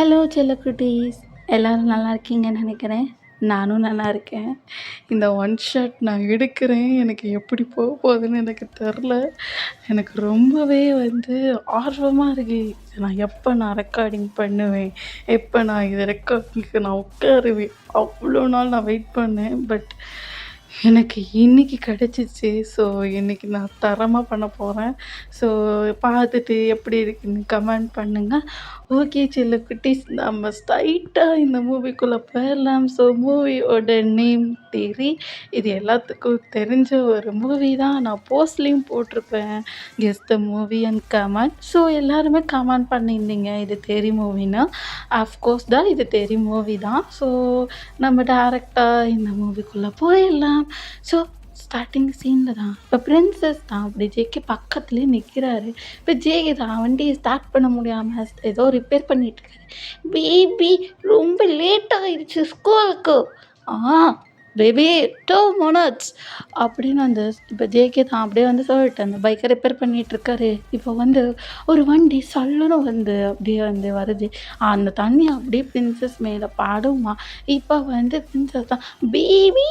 Hello செல்லக்குட்டீஸ்! எல்லாரும் நல்லா இருக்கீங்கன்னு நெனைக்கிறேன். நானும் நல்லா இருக்கேன். இந்த ஒன் ஷாட் நான் எடுக்கிறேன். எனக்கு எப்படி போகுதுன்னு எனக்கு தெரில. எனக்கு ரொம்பவே ஆர்வமா இருக்கு. இத நான் ரெக்கார்டிங் பண்ணுவேன்? எப்போ நான் இத ரெக்கார்டிங்க்கு நான் உட்காருவேன்? அவ்வளோ நாள் நான் வெயிட் பண்ணேன். பட் எனக்கு இன்னைக்கு கிடச்சிச்சு. ஸோ இன்னைக்கு நான் தரமா பண்ண போறேன். ஸோ பார்த்துட்டு எப்படி இருக்குன்னு கமெண்ட் பண்ணுங்க. ஓகே செல்லக்குட்டீஸ், நம்ம ஸ்ட்ரைட்டா இந்த மூவிக்குள்ள போயிரலாம். ஸோ மூவியோட நேம் தெறி. இது எல்லாத்துக்கும் தெரிஞ்ச ஒரு மூவி தான். நான் போஸ்ட்லேயும் போட்டிருப்பேன். Guess the movie and comment. So எல்லாருமே கமெண்ட் பண்ணியிருந்தீங்க இது தெறி மூவின்னா. அஃப்கோர்ஸ் தான் இது தெறி மூவி தான். ஸோ நம்ம டேரெக்டாக இந்த மூவிக்குள்ளே போயிடலாம். ஸோ ஸ்டார்டிங் சீனில் தான் இப்போ பிரின்சஸ் தான் அப்படி ஜேகே பக்கத்துலேயே நிற்கிறாரு. இப்போ ஜேகே தான் வண்டியை ஸ்டார்ட் பண்ண முடியாமல் ஏதோ ரிப்பேர் பண்ணிகிட்ருக்காரு. பேபி ரொம்ப லேட் ஆகிடுச்சு ஸ்கூலுக்கு. பேபி 2 மினிட்ஸ் அப்படின்னு இப்போ ஜேகே தான் அப்படியே சொல்லிட்டு அந்த பைக்கை ரிப்பேர் பண்ணிகிட்ருக்காரு. இப்போ ஒரு வண்டி சல்லுன்னு அப்படியே வருது. அந்த தண்ணி அப்படியே பிரின்சஸ் மேலே பாடுமா. இப்போ பிரின்சஸ் தான் பேபி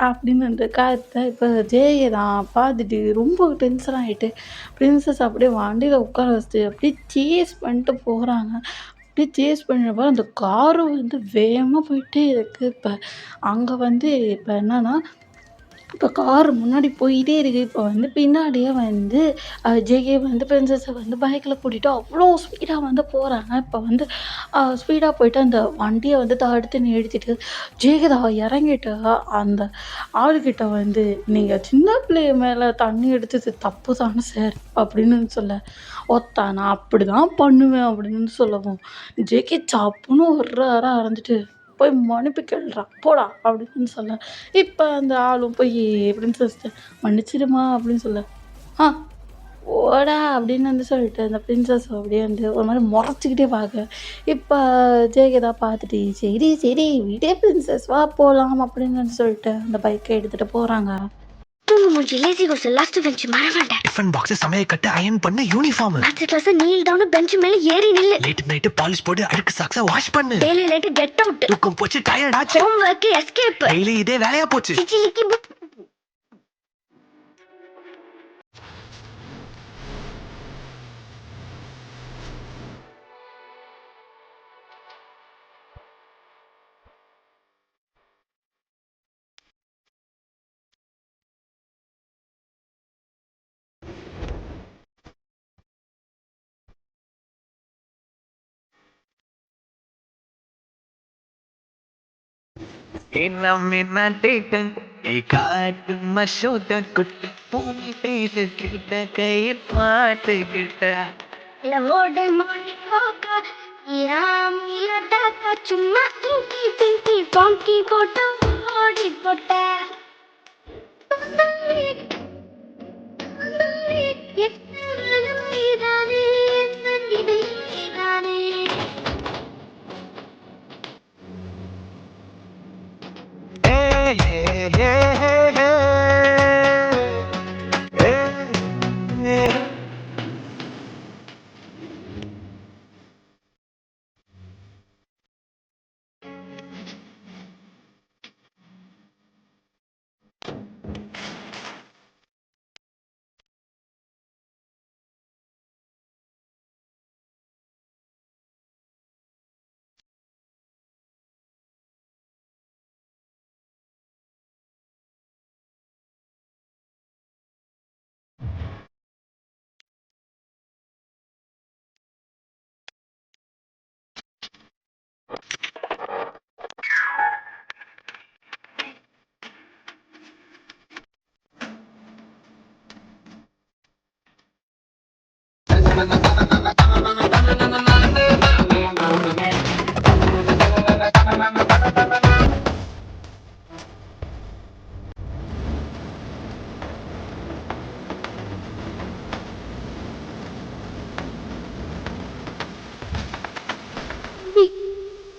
அப்படின்னு காத்த இப்போ ஜேகே தான் பார்த்துட்டு ரொம்ப டென்ஷன் ஆகிட்டு பிரின்சஸ் அப்படியே வண்டியில் உட்கார வச்சுட்டு அப்படியே சேஸ் பண்ணிட்டு போகிறாங்க. அப்படியே சேஸ் பண்ணுறப்ப அந்த காரும் வேகமாக போயிட்டே இருக்குது. இப்போ அங்கே இப்போ என்னன்னா இப்போ கார் முன்னாடி போயிட்டே இருக்குது. இப்போ பின்னாடியே ஜேகே பிரின்சஸை பைக்கில் கூட்டிகிட்டு அவ்வளோ ஸ்பீடாக போகிறாங்க. இப்போ ஸ்பீடாக போயிட்டு அந்த வண்டியை தடுத்து நிறுத்திட்டு ஜேகே இறங்கிட்டு அந்த ஆளுக்கிட்ட நீங்கள் சின்ன பிள்ளைய மேலே தண்ணி எடுத்தது தப்பு தானே சார் அப்படின்னு சொல்ல, நான் அப்படி தான் பண்ணுவேன் அப்படின்னு சொல்லவும் ஜேகே சாப்புன்னு ஒரு அரை அரைஞ்சிட்டு போய் மன்னிப்பு கேளுடா போடா அப்படின்னு சொல்ல, இப்போ அந்த ஆளும் போய் பிரின்சஸ்ட்ட மன்னிச்சிடுமா அப்படின்னு சொல்ல, ஓடா அப்படின்னு சொல்லிட்டு அந்த பிரின்சஸ் அப்படியே ஒரு மாதிரி முறைச்சிக்கிட்டே பார்க்க, இப்போ ஜேகே தான் பார்த்துட்டு சரி சரி விடே பிரின்சஸ் வா போகலாம் அப்படின்னு சொல்லிட்டு அந்த பைக்கை எடுத்துகிட்டு போகிறாங்க. லேசி கோஸ் லாஸ்ட் பெஞ்ச் மறவேண்டா. டிஃபன் பாக்ஸ் சமைய கட்ட அயன் பண்ண யூனிஃபார்ம். அடுத்த கிளாஸ் நீல் டவுன் பெஞ்ச் மேல ஏறி நில்லு. லேட் நைட் பாலிஷ் போட்டு அழுக்கு சாக்ஸ வாஷ் பண்ணு. Daily late get out. தூக்கம் போச்சு டயர்ட் ஆச்சு. Home work escape. டெய்லி இதே வேலையா போச்சு. சிச்சிலிக்கி காட்டு மசோத குட்டு பூமி பேசு கிட்ட கையில் பாட்டு கிட்ட லவோட மணி போக யாம் இலடா சும்மா இங்கி பிங்கி பாங்கி போட்டு ஓடி போட்ட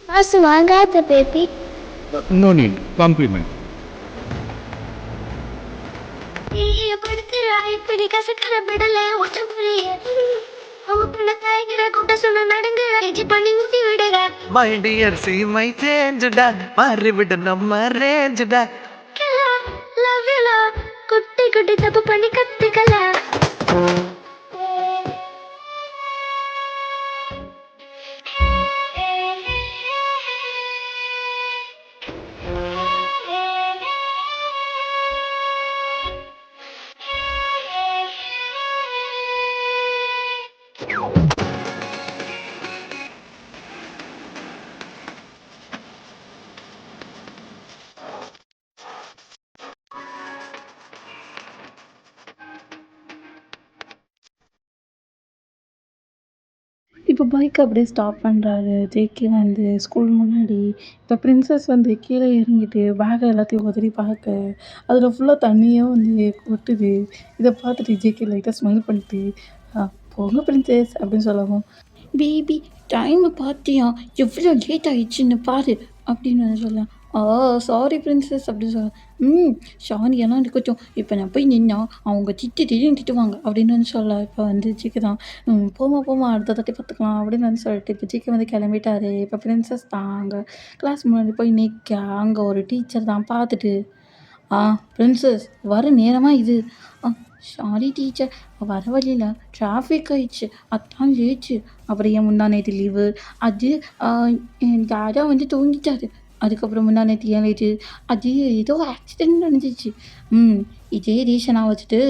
காசு வாங்காத பேபி. No need. Compliment. படுத்துறா இப்படி கசக்கிற விடல ஒற்ற புரிய ஊத்துல காய்கிற கூட்ட சொன்ன நடுங்க எஜி பண்ணி ஊட்டி விடுற மை டியர் சி மை சேஞ்சுடா மாறிவிடு நம்ம ரேஞ்சுடா லவ் யூ குட்டி குட்டி தப்பு பண்ணி கத்துக்கலாம் இப்போ பைக் அப்படியே ஸ்டாப் பண்ணுறாரு ஜேகே வந்து ஸ்கூல் முன்னாடி. இப்போ பிரின்சஸ் வந்து கீழே இறங்கிட்டு பேக்கை எல்லாத்தையும் உதறி பார்க்க அதில் ஃபுல்லாக தண்ணியாக வந்து கொட்டுது. இதை பார்த்துட்டு ஜேகே லைட்டாக ஸ்மைல் பண்ணிட்டு போங்க பிரின்சஸ் அப்படின்னு சொல்லவும், பேபி டைமை பார்த்தியா எவ்வளோ லேட் ஆயிடுச்சுன்னு பாரு அப்படின்னு வந்து சொல்ல, சாரி பிரின்சஸ் அப்படின்னு சொல்ல, சாரி எல்லாம் இருக்கட்டும், இப்போ நான் போய் நின்னா அவங்க திட்டுவாங்க அப்படின்னு வந்து சொல்ல, இப்போ வந்து ஜிக்கு தான் போமா அடுத்த தாட்டி பார்த்துக்கலாம் அப்படின்னு வந்து சொல்லிட்டு இப்போ ஜிக்கு வந்து கிளம்பிட்டாரு. இப்போ பிரின்சஸ் தான் அங்கே கிளாஸ் முன்னாடி போய் நிற்க, அங்கே ஒரு டீச்சர் தான் பார்த்துட்டு, பிரின்சஸ் வர நேரமாக இது, சாரி டீச்சர் வர வழியில் டிராஃபிக் ஆயிடுச்சு அதான் லேச்சு, அப்புறம் ஏன் முந்தா நேற்று லீவு அது என் தாதா வந்து தூங்கிட்டாரு, அதுக்கப்புறம் முந்தா நேற்று ஏன் லேட்டு அது ஏதோ ஆக்சிடென்ட் நடந்துச்சு, இதே ரீசனாக வச்சுட்டு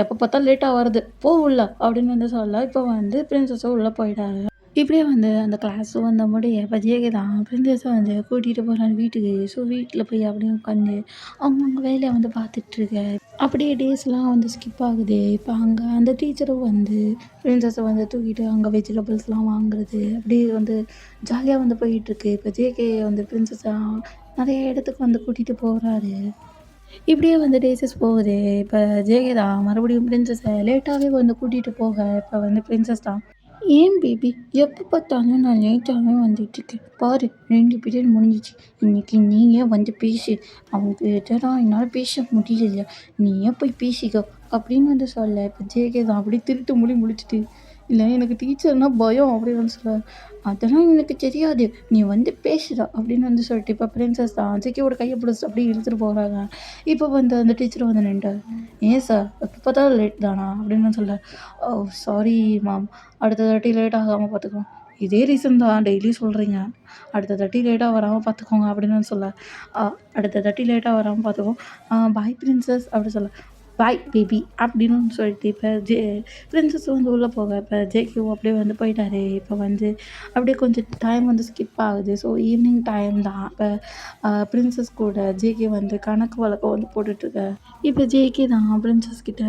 எப்போ பார்த்தா லேட்டாக வருது போ உள்ள அப்படின்னு வந்து சொல்ல, இப்போ வந்து பிரின்சஸும் உள்ளே போயிட்டாரு. இப்படியே வந்து அந்த கிளாஸும் வந்த முடிய இப்போ ஜேகே தான் பிரின்சஸை வந்து கூட்டிகிட்டு போகிறாங்க வீட்டுக்கு. ஸோ வீட்டில் போய் அப்படியே உட்காந்து அவங்கவுங்க வேலையை வந்து பார்த்துட்ருக்க, அப்படியே டேஸ்லாம் வந்து ஸ்கிப் ஆகுது. இப்போ அங்கே அந்த டீச்சரும் வந்து பிரின்சஸை வந்து தூக்கிட்டு அங்கே வெஜிடபிள்ஸ்லாம் வாங்குறது அப்படியே வந்து ஜாலியாக வந்து போயிட்டுருக்கு. இப்போ ஜேகே வந்து பிரின்சஸை நிறைய இடத்துக்கு வந்து கூட்டிகிட்டு போகிறாரு. இப்படியே வந்து டேஸஸ் போகுது. இப்போ ஜேகே தான் மறுபடியும் பிரின்சஸை லேட்டாகவே வந்து கூட்டிகிட்டு போக, இப்போ வந்து பிரின்சஸ் தான், ஏன் பேபி எப்போ பார்த்தாலும் நான் லேட்டாகவே வந்துட்டுருக்கேன் பாரு, 2 பீரியட் முடிஞ்சிச்சு, இன்னைக்கு நீயே வந்து பேசு, அவங்ககிட்ட தான் என்னால் பேச முடியல, நீயே போய் பேசிக்கோ அப்படின்னு வந்து சொல்ல, இப்போ ஜேகே தான் அப்படி திருட்டு முழிச்சிட்டு, இல்லை எனக்கு டீச்சர்னால் பயம் அப்படின்னு வந்து சொல்ல, அதெல்லாம் எனக்கு தெரியாது, நீ வந்து பேசுடா அப்படின்னு வந்து சொல்லிட்டு இப்போ பிரின்சஸ் தான் ஜேகேவோட கையை பிடிச்சிட்டு அப்படியே இழுத்துட்டு போகிறாங்க. இப்போ வந்து அந்த டீச்சர் வந்து நின்றார், ஏன் சார் எப்போ பார்த்தாலும் லேட் தானா அப்படின்னு சொல்ல, சாரி மேம், அடுத்த தாட்டி லேட் ஆகாமல் பார்த்துக்கோங்க, இதே ரீசன் தான் டெய்லி சொல்கிறீங்க, அடுத்த தாட்டி லேட்டாக வராமல் பார்த்துக்கோங்க அப்படின்னு சொல்ல, அடுத்த தாட்டி லேட்டாக வராமல் பார்த்துக்கோங்க, பாய் பிரின்சஸ் அப்படி சொல்ல, பாய் பேபி அப்படின்னு சொல்லிட்டு இப்போ பிரின்சஸ் வந்து உள்ளே போக, இப்போ ஜேகே அப்படியே வந்து போயிட்டாரு. இப்போ வந்து அப்படியே கொஞ்சம் டைம் வந்து ஸ்கிப் ஆகுது. ஸோ ஈவினிங் டைம் தான். இப்போ பிரின்சஸ் கூட ஜேகே வந்து கணக்கு வழக்கம் வந்து போட்டுட்ருக்க, இப்போ ஜேகே தான் பிரின்சஸ் கிட்ட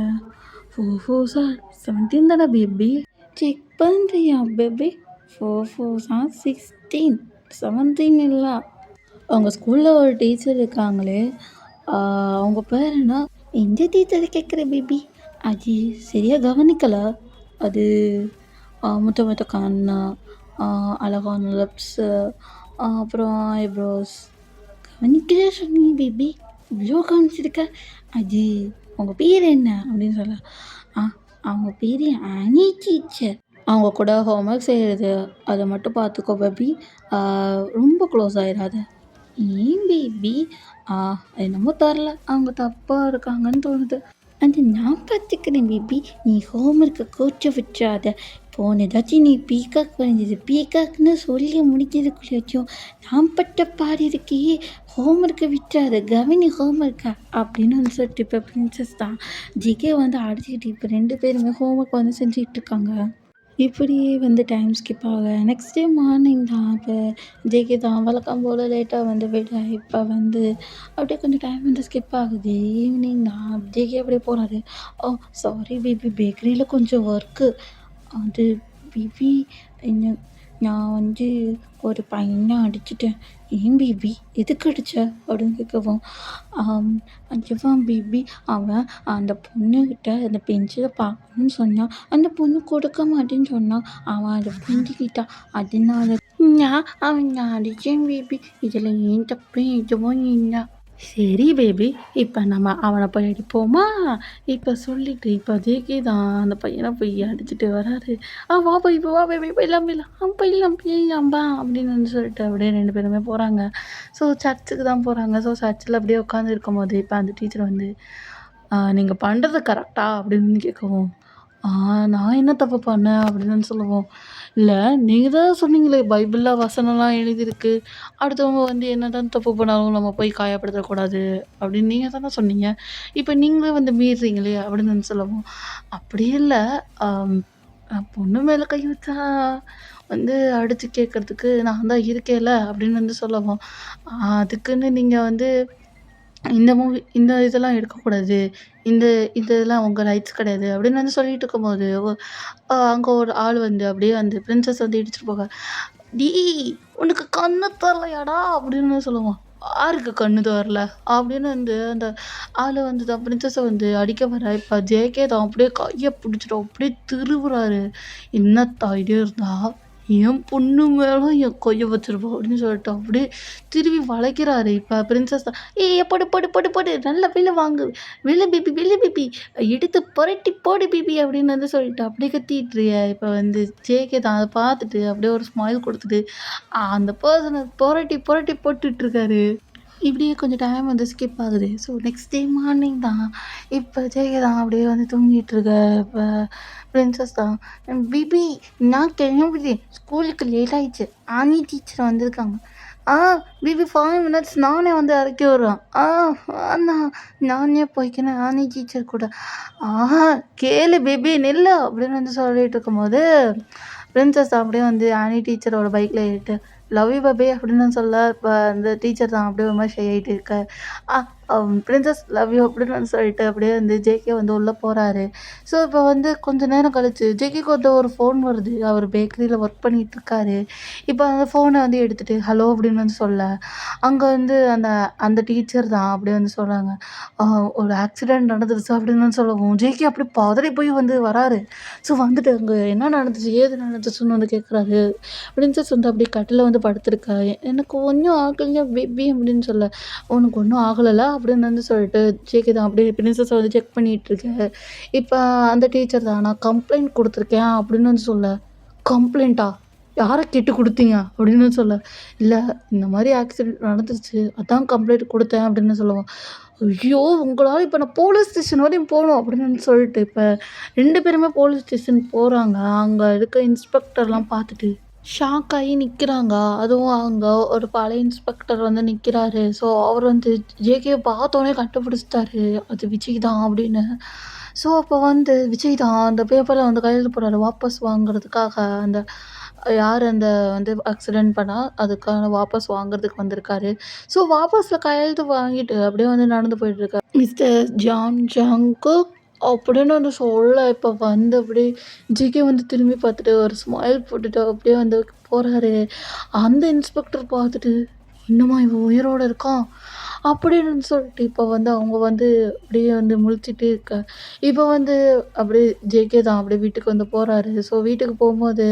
4 சார் 17 தானே பேபி, செக் பண்ணுறியா பேபி, 4 சார் 16 17 இல்லை, அவங்க ஸ்கூலில் ஒரு டீச்சர் இருக்காங்களே அவங்க பேர் என்ன, எந்த டீச்சரை கேட்குற பேபி, அது சரியாக கவனிக்கலை, அது முட்டை கண்ணு, அழகான லிப்ஸு, அப்புறம் ஐப்ரோஸ், கவனிக்கல சொன்னீங்க பேபி, இவ்வளோ கவனிச்சிருக்க, அது உங்கள் பேர் என்ன அப்படின்னு சொல்ல, அவங்க பேர் ஆனி டீச்சர், அவங்க கூட ஹோம்ஒர்க் செய்கிறது அதை மட்டும் பார்த்துக்கோ பேபி, ரொம்ப க்ளோஸ் ஆகிடாத, ஏன் பேபி, என்னமோ தரல அவங்க தப்பாக இருக்காங்கன்னு தோணுது, அது நான் பார்த்துக்கிறேன் பேபி, நீ ஹோம்ஒர்க்கை கோச்சை விட்டுறாத, போனதாச்சும் நீ பீகாக் வரைஞ்சது பீகாக்னு சொல்லி முடிக்கிறதுக்குள்ளாச்சும் நான் பட்ட பாடி இருக்கே, ஹோம்ஒர்க்கை விட்டுறாத கவனி ஹோம்ஒர்க்கா அப்படின்னு வந்து சொல்லிட்டு இப்போ பிரின்சஸ் தான் ஜிகே வந்து அடிச்சுக்கிட்டு இப்போ 2 பேருமே ஹோம்ஒர்க் வந்து செஞ்சிகிட்ருக்காங்க. இப்படியே வந்து டைம் ஸ்கிப் ஆக நெக்ஸ்ட் டே மார்னிங் தான் இப்போ ஜேகே தான் வழக்கம் போல் லேட்டாக வந்து விட, இப்போ வந்து அப்படியே கொஞ்சம் டைம் வந்து ஸ்கிப் ஆகுது. ஈவினிங் தான் ஜேகே அப்படியே போகிறாரு. சாரி பேபி, பேக்கரியில் கொஞ்சம் ஒர்க்கு, அது பேபி என்ன, நான் வந்து ஒரு பையனை அடிச்சிட்டேன், ஏன் பேபி எதுக்கு அடித்த அப்படின்னு கேட்கவும், அதுவான் பேபி, அவன் அந்த பொண்ணுக்கிட்ட அந்த பென்சிலை பார்க்கணுன்னு சொன்னான், அந்த பொண்ணு கொடுக்க மாட்டேன்னு சொன்னான், அவன் அதை புரிஞ்சுக்கிட்டான், அதனால நான் அவன் அடித்தேன் பேபி, இதில் ஏன் தப்பு எதுவும் இல்லை. சரி பேபி, இப்போ நம்ம அவனை போய் அடிப்போமா? இப்போ சொல்லிட்டு இப்போ ஜேகே தான் அந்த பையனை போய் அடிச்சுட்டு வராரு. வா போய் இப்போ வா பேபி போயிடலாம் போயிடலாம் போயிடலாம்பா அப்படின்னு வந்து சொல்லிட்டு அப்படியே 2 பேருமே போகிறாங்க. ஸோ சர்ச்சுக்கு தான் போகிறாங்க. ஸோ சர்ச்சில் அப்படியே உட்காந்துருக்கும்போது இப்போ அந்த டீச்சர் வந்து நீங்கள் பண்ணுறது கரெக்டா அப்படின்னு கேட்கவும், நான் என்ன தப்பு பண்ணேன் அப்படின்னு சொல்லுவோம். இல்லை நீங்கள் தான் சொன்னீங்களே பைபிளில் வசனம்லாம் எழுதியிருக்கு, அடுத்தவங்க வந்து என்ன தான் தப்பு பண்ணாலும் நம்ம போய் காயப்படுத்தக்கூடாது அப்படின்னு நீங்கள் தானே சொன்னீங்க, இப்போ நீங்களே வந்து மீறுறீங்களே அப்படின்னு வந்து சொல்லவும், அப்படி இல்லை, பொண்ணு மேலே கை வச்சா வந்து அடித்து கேட்குறதுக்கு நான் தான் இருக்கேன்ல அப்படின்னு வந்து சொல்லவும், அதுக்குன்னு நீங்கள் வந்து இந்த இதெல்லாம் எடுக்கக்கூடாது. இந்த இதெல்லாம் உங்க ரைட்ஸ் கிடையாது அப்படின்னு வந்து சொல்லிட்டு இருக்கும்போது, அங்க ஒரு ஆள் வந்து அப்படியே அந்த பிரின்சஸ் வந்து இடிச்சுட்டு போக, "டேய் உனக்கு கண்ணு தெரியலையாடா?" அப்படின்னு சொல்லுவான். "யாருக்கு கண்ணு தெரியல?" அப்படின்னு வந்து அந்த ஆளு வந்து தான் பிரின்சஸ வந்து அடிக்க வர, இப்ப ஜேகே தான் அப்படியே கைய பிடிச்சுட்டு அப்படியே திருவுறாரு. "என்ன தைரியம் இருந்தா என் பொண்ணு மேல என் கைய வச்சிருப்ப" அப்படின்னு சொல்லிட்டு அப்படியே திரும்பி வளைக்கிறாரு. இப்ப பிரின்சஸ் தான், "ஏய் படு படு படு படு நல்லா வெளில வாங்கு. வெளில பேபி எடுத்து புரட்டி போடு பேபி" அப்படின்னு வந்து சொல்லிட்டு அப்படியே கத்திட்டு இப்ப வந்து ஜேகே தான் அத பார்த்துட்டு அப்படியே ஒரு ஸ்மைல் குடுத்துட்டு, அந்த பெர்சன புரட்டி புரட்டி போட்டுட்ருக்காரு. இப்படியே கொஞ்சம் டைம் வந்து ஸ்கிப் ஆகுது. ஸோ நெக்ஸ்ட் டே மார்னிங் தான். இப்ப ஜெய தான் அப்படியே வந்து தூங்கிட்டு இருக்க. இப்ப பிரின்சஸ் தான், "பேபி நான் கிளம்புறேன். ஸ்கூலுக்கு லேட் ஆயிடுச்சு. ஆனி டீச்சர் வந்திருக்காங்க. ஆ பேபி 5 மினிட்ஸ் நானே வந்து இறக்கி விடுறேன். வேணாம் நானே போய்க்கிறேன் ஆனி டீச்சர் கூட." கேளு பேபி நில்லு" அப்படின்னு வந்து சொல்லிட்டு இருக்கும்போது, பிரின்சஸ் அப்படியே வந்து ஆனி டீச்சரோட பைக்ல ஏறிட்டு, "லவ் யூ பப்பி" அப்படின்னு சொல்ல, இப்போ அந்த டீச்சர் தான் அப்படியே ஒரு மாதிரி ஷை ஆகிட்டு இருக்க. பிரின்சஸ் லவ் யூ அப்படின்னு வந்து சொல்லிட்டு அப்படியே வந்து ஜேகே வந்து உள்ளே போகிறாரு. ஸோ இப்போ வந்து கொஞ்ச நேரம் கழிச்சு ஜேகேக்கு வந்து ஒரு ஃபோன் வருது. அவர் பேக்கரியில் ஒர்க் பண்ணிகிட்டு இருக்காரு. இப்போ அந்த ஃபோனை வந்து எடுத்துகிட்டு ஹலோ அப்படின்னு வந்து சொல்ல, அங்கே வந்து அந்த அந்த டீச்சர் தான் அப்படியே வந்து சொல்கிறாங்க, ஒரு ஆக்சிடெண்ட் நடந்துருச்சு அப்படின்னு வந்து சொல்லவும், ஜேகே அப்படியே பதறி போய் வந்து வராரு. ஸோ வந்துட்டு அங்கே என்ன நடந்துச்சு ஏது நடந்துச்சுன்னு வந்து கேட்குறாரு. பிரின்சஸ் வந்து அப்படியே கட்டில்ல வந்து படுத்திருக்கா. "எனக்கு ஒன்றும் ஆகலையா பேபி" அப்படின்னு சொல்ல, "உனக்கு ஒன்றும் ஆகலைல" அப்படின்னு வந்து சொல்லிட்டு ஜேகே தான் அப்படியே பிரின்சஸை வந்து செக் பண்ணிகிட்ருக்க. இப்போ அந்த டீச்சர் தான், "நான் கம்ப்ளைண்ட் கொடுத்துருக்கேன்" அப்படின்னு வந்து சொல்ல, "கம்ப்ளைண்ட்டா? யாரை கேட்டு கொடுத்தீங்க?" அப்படின்னு சொல்ல, "இல்லை இந்த மாதிரி ஆக்சிடெண்ட் நடந்துருச்சு அதான் கம்ப்ளைண்ட் கொடுத்தேன்" அப்படின்னு சொல்லுவான். "ஐயோ உங்களால் இப்போ நான் போலீஸ் ஸ்டேஷன் வரையும் போகணும்" அப்படின்னு சொல்லிட்டு இப்போ 2 பேருமே போலீஸ் ஸ்டேஷன் போகிறாங்க. அங்கே இருக்க இன்ஸ்பெக்டர்லாம் பார்த்துட்டு ஷாக் ஆகி நிற்கிறாங்க. அதுவும் அங்க ஒரு பழைய இன்ஸ்பெக்டர் வந்து நிற்கிறாரு. ஸோ அவர் வந்து ஜேகேவை பார்த்தோன்னே கண்டுபிடிச்சிட்டாரு, அது விஜய் தான் அப்படின்னு. ஸோ அப்போ வந்து விஜய் தான் அந்த பேப்பர்ல வந்து கையெழுத்து போடுறாரு வாபஸ் வாங்குறதுக்காக. அந்த யார் அந்த வந்து ஆக்சிடென்ட் பண்ணா அதுக்கான வாபஸ் வாங்குறதுக்கு வந்திருக்காரு. ஸோ வாபஸ்ல கையெழுத்து வாங்கிட்டு அப்படியே வந்து நடந்து போயிட்டுருக்காரு. "மிஸ்டர் ஜான் ஜங்குக்" அப்படின்னு வந்து சொல்ல, இப்போ வந்து அப்படியே ஜிகே வந்து திரும்பி பார்த்துட்டு ஒரு ஸ்மைல் போட்டுட்டு அப்படியே வந்து போறாரு. அந்த இன்ஸ்பெக்டர் பார்த்துட்டு, "இன்னுமா இவன் உயிரோட இருக்கான்?" அப்படின்னு சொல்லிட்டு இப்போ வந்து அவங்க வந்து அப்படியே வந்து முழிச்சுட்டு இருக்க. இப்போ வந்து அப்படியே ஜேகே தான் அப்படியே வீட்டுக்கு வந்து போறாரு. ஸோ வீட்டுக்கு போகும்போது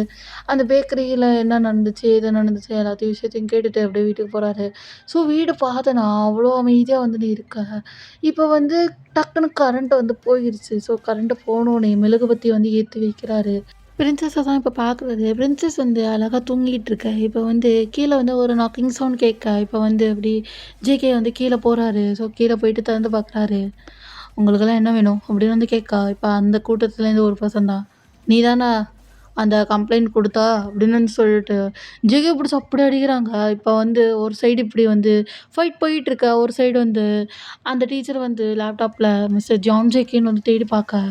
அந்த பேக்கரியில என்ன நடந்துச்சு, ஏது நடந்துச்சு எல்லாத்தையும் விஷயத்தையும் கேட்டுட்டு அப்படியே வீட்டுக்கு போறாரு. ஸோ வீடு பார்த்தேன்னா அவ்வளோ அமைதியா வந்து இருக்க. இப்போ வந்து டக்குனு கரண்ட் வந்து போயிருச்சு. ஸோ கரண்ட் போனோனே மெழுகுபத்தி வந்து ஏத்தி வைக்கிறாரு. பிரின்சஸ தான் இப்போ பார்க்குறாரு. பிரின்சஸ் வந்து அழகா தூங்கிட்டு இருக்க. இப்போ வந்து கீழ வந்து ஒரு நாக்கிங் சவுண்ட் கேட்க, இப்போ வந்து அப்படி ஜேகே வந்து கீழ போறாரு. ஸோ கீழ போயிட்டு திறந்து பார்க்குறாரு. "உங்களுக்கெல்லாம் என்ன வேணும்?" அப்படின்னு வந்து கேட்க, இப்போ அந்த கூட்டத்துலேருந்து ஒரு பர்சன் தான், "நீ தானா அந்த கம்ப்ளைண்ட் குடுத்தா?" அப்படின்னு வந்து சொல்லிட்டு ஜிகே பிடிச்சு அப்படி அடிக்கிறாங்க. இப்போ வந்து ஒரு சைடு இப்படி வந்து ஃபைட் போயிட்டுருக்க. ஒரு சைடு வந்து அந்த டீச்சர் வந்து லேப்டாப்பில் மிஸ்டர் ஜான் ஜேகேன்னு வந்து தேடி பார்க்க,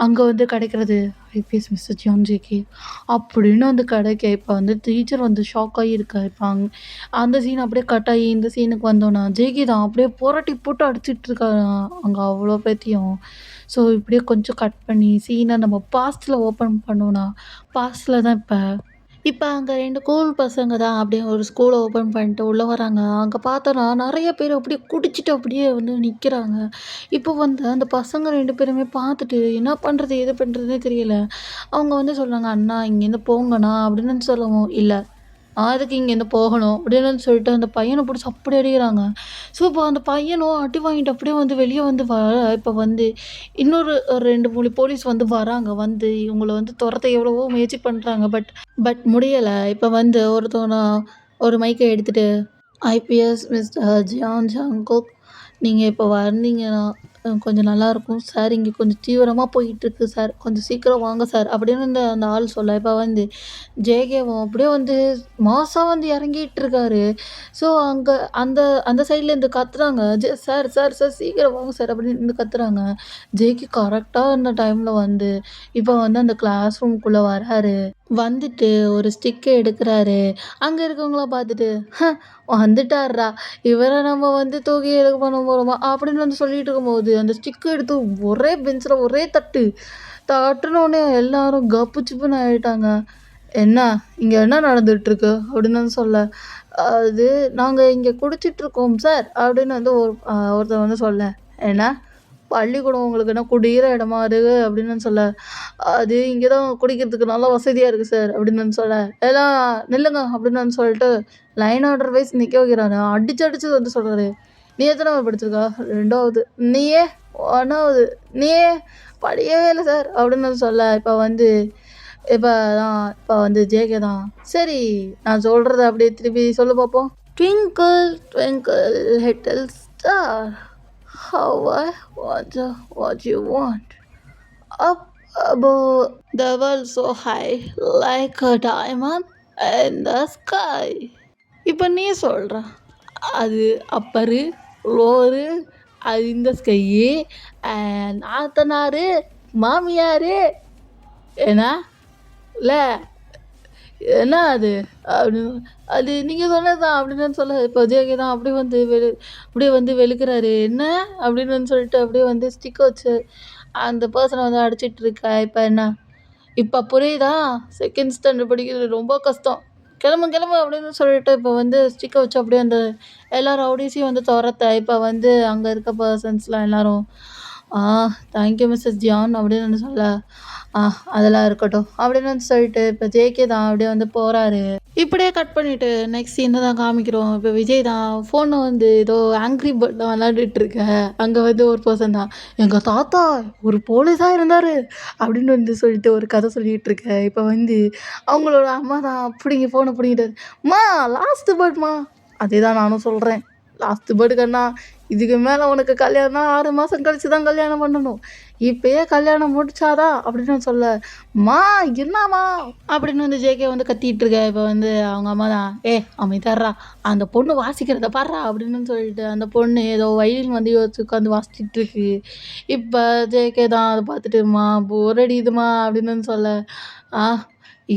அங்கே வந்து கிடைக்கிறது ஐபிஎஸ் மிஸ்டர் ஜான் ஜேகே அப்படின்னு வந்து கிடைக்க, இப்போ வந்து டீச்சர் வந்து ஷாக் ஆகி இருக்கா. இப்போ அந்த சீன் அப்படியே கட் ஆகி இந்த சீனுக்கு வந்தோன்னா, ஜேகே தான் அப்படியே புரட்டி போட்டு அடிச்சிட்டு இருக்காராம் அங்கே அவ்வளோ பேத்தையும். ஸோ இப்படியே கொஞ்சம் கட் பண்ணி சீனை நம்ம பாஸ்ட்டில் ஓப்பன் பண்ணோன்னா, பாஸ்ட்டில் தான் இப்போ இப்போ அங்கே 2 ஸ்கூல் பசங்க தான் அப்படியே ஒரு ஸ்கூலை ஓப்பன் பண்ணிட்டு உள்ளே வராங்க. அங்கே பார்த்தோன்னா நெறைய பேர் அப்படியே குடிச்சிட்டு அப்படியே வந்து நிற்கிறாங்க. இப்போ வந்து அந்த பசங்க 2 பேருமே பார்த்துட்டு என்ன பண்ணுறது ஏது பண்ணுறதுனே தெரியல. அவங்க வந்து சொல்கிறாங்க, "அண்ணா இங்கேருந்து போங்கண்ணா" அப்படின்னு சொல்லவும், "இல்லை நான் எதுக்கு இங்கேருந்து போகணும் அப்படின்னு சொல்லிட்டு அந்த பையனை பிடிச்சி அப்படி அடிக்கிறாங்க. ஸோ இப்போ அந்த பையனும் அடி வாங்கிட்டு அப்படியே வந்து வெளியே வந்து இப்போ வந்து இன்னொரு 2, 3 போலீஸ் வந்து வராங்க. வந்து இவங்கள வந்து துரத்த எவ்வளவோ முயற்சி பண்ணுறாங்க. பட் முடியலை. இப்போ வந்து ஒருத்தவங்க ஒரு மைக்கை எடுத்துட்டு, ஐபிஎஸ் மிஸ்டர் ஜியான் ஜாங்குக், நீங்கள் இப்போ வந்தீங்கன்னா கொஞ்சம் நல்லாயிருக்கும் சார். இங்கே கொஞ்சம் தீவிரமாக போயிட்டுருக்கு சார். கொஞ்சம் சீக்கிரம் வாங்க சார் அப்படின்னு அந்த ஆள் சொல்ல, இப்போ வந்து ஜேகேவும் அப்படியே வந்து மாஸாக வந்து இறங்கிட்டு இருக்காரு. ஸோ அங்கே அந்த அந்த சைட்லேருந்து கத்துறாங்க, சார் சார் சார் சீக்கிரம் வாங்க சார் அப்படின்னு கத்துறாங்க. ஜேகே கரெக்டாக அந்த டைமில் வந்து இப்போ வந்து அந்த கிளாஸ் ரூம்குள்ளே வராரு. வந்துட்டு ஒரு ஸ்டிக்கை எடுக்கிறாரு. அங்கே இருக்கவங்கள பார்த்துட்டு, வந்துட்டார்ரா, இவரை நம்ம வந்து தூக்கி இது பண்ண போகிறோமா அப்படின்னு வந்து சொல்லிட்டு இருக்கும்போது அந்த ஸ்டிக்கை எடுத்து ஒரே பெஞ்சில் ஒரே தட்டுனோடனே எல்லாரும் கப்பு சிப்புன்னு ஆகிட்டாங்க. என்ன இங்கே என்ன நடந்துகிட்ருக்கு அப்படின்னு வந்து சொல்ல, அது நாங்கள் இங்கே குடிச்சிட்ருக்கோம் சார் அப்படின்னு வந்து ஒருத்தர் வந்து சொல்ல, என்ன பள்ளிக்கூடம் உங்களுக்கு என்ன குடிக்கிற இடமா இருக்குது அப்படின்னு வந்து சொல்ல, அது இங்கே தான் குடிக்கிறதுக்கு நல்லா வசதியாக இருக்குது சார் அப்படின்னு வந்து சொல்ல, எல்லாம் நில்லுங்க அப்படின்னு வந்து சொல்லிட்டு லைன் ஆர்டர் வைஸ் நிற்க வைக்கிறாரு. அடிச்சு வந்து சொல்கிறாரு, நீ எத்தனாவது படிச்சிருக்கா? 2வது. நீயே 1வது. நீயே படிக்கவே இல்லை சார் அப்படின்னு வந்து சொல்ல, இப்போ வந்து ஜேகே தான், சரி நான் சொல்கிறத அப்படியே திருப்பி சொல்லு பார்ப்போம். Twinkle twinkle little star, how I wonder what you want. Up above the world so high, like a diamond in the sky. இப்போ நீ சொல்கிற, அது அப்பரு லோரு, அது இந்த ஸ்கையு, நாத்தனாரு மாமியார், ஏன்னா இல்லை என்ன அது அப்படின்னு, அது நீங்கள் சொன்னது தான் அப்படின்னு சொல்ல, இப்போ ஜேகே தான் அப்படியே வந்து வெளுக்கிறாரு. என்ன அப்படின்னு சொல்லிட்டு அப்படியே வந்து ஸ்டிக்கை வச்சு அந்த பர்சனை வந்து அடிச்சிட்ருக்க. இப்போ என்ன இப்போ புரியுதா? செகண்ட் ஸ்டாண்டர்ட் படிக்கிறது ரொம்ப கஷ்டம். கிளம்பு அப்படின்னு சொல்லிட்டு இப்போ வந்து ஸ்டிக்கை வச்சு அப்படியே அந்த எல்லா ரவுடிஸையும் வந்து துரத்த, இப்போ வந்து அங்கே இருக்க பர்சன்ஸ்லாம் எல்லோரும், தேங்க்யூ மிஸ்ஸஸ் ஜியான் அப்படின்னு சொல்ல, அதெல்லாம் இருக்கட்டும் அப்படின்னு சொல்லிட்டு இப்போ ஜேகே தான் அப்படியே வந்து போகிறாரு. இப்படியே கட் பண்ணிவிட்டு நெக்ஸ்ட் சீனை தான் காமிக்கிறோம். இப்போ விஜய் தான் ஃபோனை வந்து ஏதோ ஆங்க்ரி பேர்ட் விளாண்டுட்ருக்க. அங்கே வந்து ஒரு பர்சன் தான், எங்கள் தாத்தா ஒரு போலீஸாக இருந்தார் அப்படின்னு வந்து சொல்லிட்டு ஒரு கதை சொல்லிகிட்ருக்க. இப்போ வந்து அவங்களோட அம்மா தான் ஃபோனை பிடிங்கிட்டாரு. அம்மா லாஸ்ட்டு பேர்ட்மா, அதே தான் நானும் சொல்கிறேன், லாஸ்ட்டு பேர்டு கண்ணா, இதுக்கு மேலே உனக்கு கல்யாணம் 6 மாதம் கழிச்சு தான் கல்யாணம் பண்ணணும், இப்போயே கல்யாணம் முடிச்சாதா அப்படின்னு சொல்ல, மா என்னம்மா அப்படின்னு வந்து ஜேகே வந்து கத்திட்டு இருக்க. இப்போ வந்து அவங்க அம்மா தான், அமைதியாடுறா, அந்த பொண்ணு வாசிக்கிறத பாடுறா அப்படின்னு சொல்லிட்டு அந்த பொண்ணு ஏதோ வயலின் வந்து யோசிச்சு உட்காந்து வாசிச்சுட்டு இருக்கு. இப்போ ஜேகே தான் அதை பார்த்துட்டுமா போர் அடிக்குதுமா அப்படின்னு சொல்ல,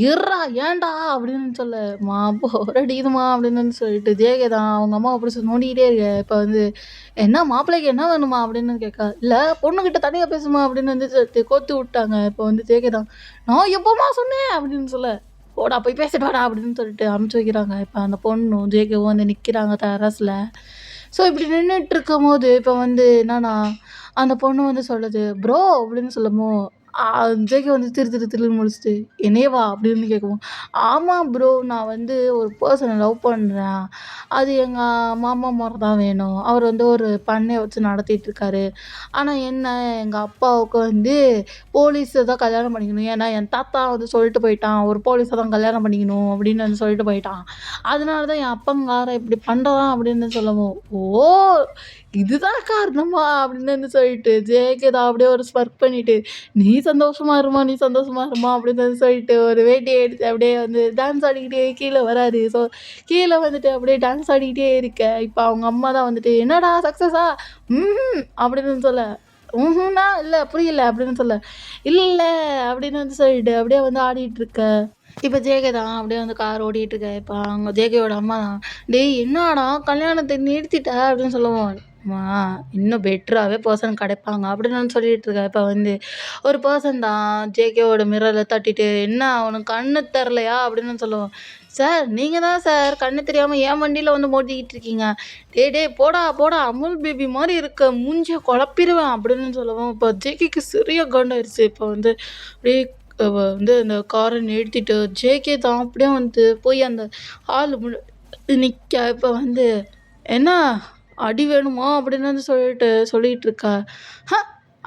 இருறா ஏன்டா அப்படின்னு சொல்ல, போர் அடிக்குதுமா அப்படின்னு சொல்லிட்டு ஜேகே தான் அவங்க அம்மா அப்படி நோண்டிக்கிட்டே இருக்க. இப்போ வந்து என்ன மாப்பிள்ளைக்கு என்ன வேணுமா அப்படின்னு கேட்கா, இல்லை பொண்ணுக்கிட்ட தனியாக பேசுமா அப்படின்னு வந்து கோத்து விட்டாங்க. இப்போ வந்து ஜேகே தான், நான் எப்போமா சொன்னேன் அப்படின்னு சொல்ல, போடா போய் பேசிட்டு வாடா அப்படின்னு சொல்லிட்டு அமுச்சு வைக்கிறாங்க. இப்போ அந்த பொண்ணும் ஜேகேவும் வந்து நிற்கிறாங்க டெரஸில். ஸோ இப்படி நின்றுட்டு இருக்கும் போது இப்போ வந்து என்னன்னா அந்த பொண்ணு வந்து சொல்லுது, ப்ரோ அப்படின்னு சொல்லமோ, ஜேகே வந்து திருன்னு முடிச்சுட்டு, என்னேவா அப்படின்னு கேட்கவும், ஆமாம் ப்ரோ, நான் வந்து ஒரு பர்சனை லவ் பண்ணுறேன், அது எங்கள் மாமா முறை தான் வேணும், அவர் வந்து ஒரு பண்ணையை வச்சு நடத்திட்டுருக்காரு, ஆனால் என்ன எங்கள் அப்பாவுக்கு வந்து போலீஸை தான் கல்யாணம் பண்ணிக்கணும், ஏன்னா என் தாத்தா வந்து சொல்லிட்டு போயிட்டான், ஒரு போலீஸை தான் கல்யாணம் பண்ணிக்கணும் அப்படின்னு வந்து சொல்லிட்டு போயிட்டான், அதனால தான் என் அப்பங்கார இப்படி பண்ணுறான் அப்படின்னு சொல்லவும், ஓ இதுதான் காரணமா அப்படின்னு வந்து சொல்லிட்டு ஜேகே தான் அப்படியே ஒரு ஸ்பர்க் பண்ணிட்டு, நீ சந்தோஷமா இருமா அப்படின்னு வந்து சொல்லிட்டு ஒரு வேட்டியை எடுத்து அப்படியே வந்து டான்ஸ் ஆடிக்கிட்டே கீழே வராரு. ஸோ கீழே வந்துட்டு அப்படியே டான்ஸ் ஆடிக்கிட்டே இருக்க. இப்போ அவங்க அம்மா தான் வந்துட்டு, என்னடா சக்ஸஸா அப்படின்னு சொல்ல, ம்ஹூண்ணா இல்லை புரியல அப்படின்னு சொல்ல, இல்லை அப்படின்னு வந்து சொல்லிட்டு அப்படியே வந்து ஆடிட்டுருக்க. இப்போ ஜேகே தான் அப்படியே வந்து கார் ஓடிட்டுருக்க. இப்போ அவங்க ஜேகேயோட அம்மா தான், டேய் என்னடா கல்யாணத்தை நிறுத்திட்ட அப்படின்னு சொல்லுவோம், இன்னும் பெட்டராகவே பர்சன் கிடைப்பாங்க அப்படின்னு நான் சொல்லிட்டு இருக்கேன். இப்போ வந்து ஒரு பர்சன் தான் ஜேகேவோட மிரரில் தட்டிட்டு, என்ன அவனுக்கு கண்ணு தெரிலையா அப்படின்னு சொல்லுவோம், சார் நீங்கள் தான் சார் கண்ணு தெரியாமல் என் வண்டியில் வந்து மோட்டிக்கிட்டு இருக்கீங்க, டே போடா அமுல் பேபி மாதிரி இருக்க, மூஞ்சியை குழப்பிடுவேன் அப்படின்னு சொல்லுவோம். இப்போ ஜேகேக்கு சரியாக காண்டாயிருச்சு. இப்போ வந்து அப்படியே வந்து அந்த காரை நிறுத்திட்டு ஜேகே தான் அப்படியே வந்து போய் அந்த ஹால் நிற்க. இப்போ வந்து என்ன அடி வேணுமா அப்படின்னு வந்து சொல்லிட்டு இருக்கா. ஹ,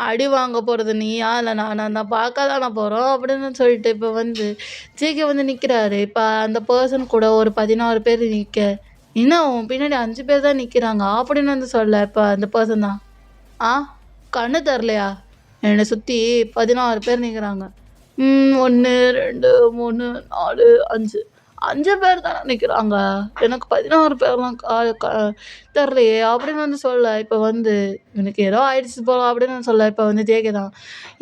அடி வாங்க போகிறது நீயா இல்லை நானா தான் பார்க்க தானே போகிறோம் அப்படின்னு சொல்லிட்டு இப்போ வந்து ஜேகே வந்து நிற்கிறாரு. இப்போ அந்த பர்சன் கூட ஒரு 16 பேர் நிற்க, இன்னும் உன் பின்னாடி 5 பேர் தான் நிற்கிறாங்க அப்படின்னு வந்து சொல்ல. இப்போ அந்த பர்சன் தான், ஆ கண்ணு தரலையா, என்னை சுற்றி 16 பேர் நிற்கிறாங்க. 1 2 3 4 5 5 பேர் தானே நிற்கிறாங்க, எனக்கு 16 பேர்லாம் தெரிலையே அப்படின்னு வந்து சொல்ல. இப்போ வந்து எனக்கு ஏதோ ஆயிடுச்சு போல அப்படின்னு வந்து சொல்ல. இப்போ வந்து ஜேகே தான்,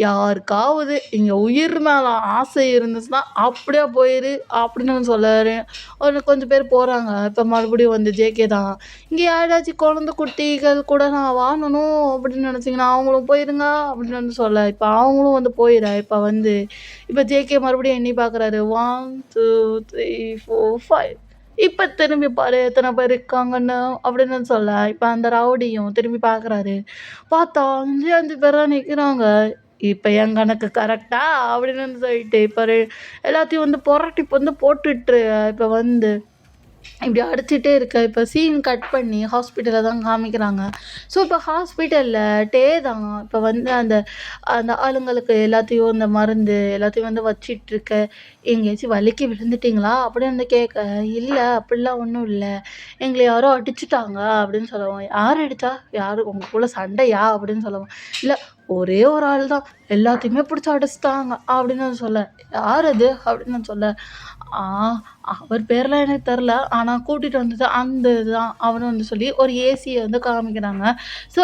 யாருக்காவது இங்கே உயிர் மேலே ஆசை இருந்துச்சுன்னா அப்படியே போயிரு அப்படின்னு வந்து சொல்ல. கொஞ்சம் பேர் போகிறாங்க. இப்போ மறுபடியும் வந்து ஜேகே தான், இங்கே யாராச்சும் குழந்தை குட்டிகள் கூட நான் வாழணும் அப்படின்னு நினச்சிங்கன்னா அவங்களும் போயிருங்க அப்படின்னு வந்து சொல்ல. இப்போ அவங்களும் வந்து போயிட. இப்போ வந்து இப்போ ஜேகே மறுபடியும் எண்ணி பார்க்குறாரு, 1 2 3 4 5. இப்போ திரும்பி பாரு எத்தனை பேர் இருக்காங்கன்னு அப்படின்னு வந்து சொல்ல. இப்போ அந்த ரவுடியும் திரும்பி பார்க்குறாரு, பார்த்தா 5 பேர் தான் நிற்கிறாங்க. இப்போ என் கணக்கு கரெக்டா அப்படின்னு வந்து சொல்லிட்டு இப்போ எல்லாத்தையும் வந்து புரட்டி வந்து போட்டுட்டு இப்போ வந்து இப்படி அடிச்சிட்டே இருக்க. இப்போ சீன் கட் பண்ணி ஹாஸ்பிட்டலில் தான் காமிக்கிறாங்க. ஸோ இப்போ ஹாஸ்பிட்டலில் டே தான் இப்போ வந்து அந்த அந்த ஆளுங்களுக்கு எல்லாத்தையும் இந்த மருந்து எல்லாத்தையும் வந்து வச்சிட்ருக்க. எங்கேயாச்சும் வலிக்கு விழுந்துட்டிங்களா அப்படின்னு வந்து கேட்க, இல்லை அப்படிலாம் ஒன்றும் இல்லை, எங்களை யாரோ அடிச்சுட்டாங்க அப்படின்னு சொல்லுவோம். யார் அடித்தா, யார் உங்களுக்குள்ள சண்டையா அப்படின்னு சொல்லுவோம். இல்லை, ஒரே ஒரு ஆள் தான் எல்லாத்தையுமே பிடிச்சி அடிச்சிட்டாங்க அப்படின்னு வந்து சொல்ல. யார் அது அப்படின்னு வந்து சொல்ல. ஆ அவர் பேர்லாம் எனக்கு தெரில, ஆனால் கூட்டிகிட்டு வந்தது அந்த இதுதான் அவனு வந்து சொல்லி ஒரு ஏசியை வந்து காமிக்கிறாங்க. ஸோ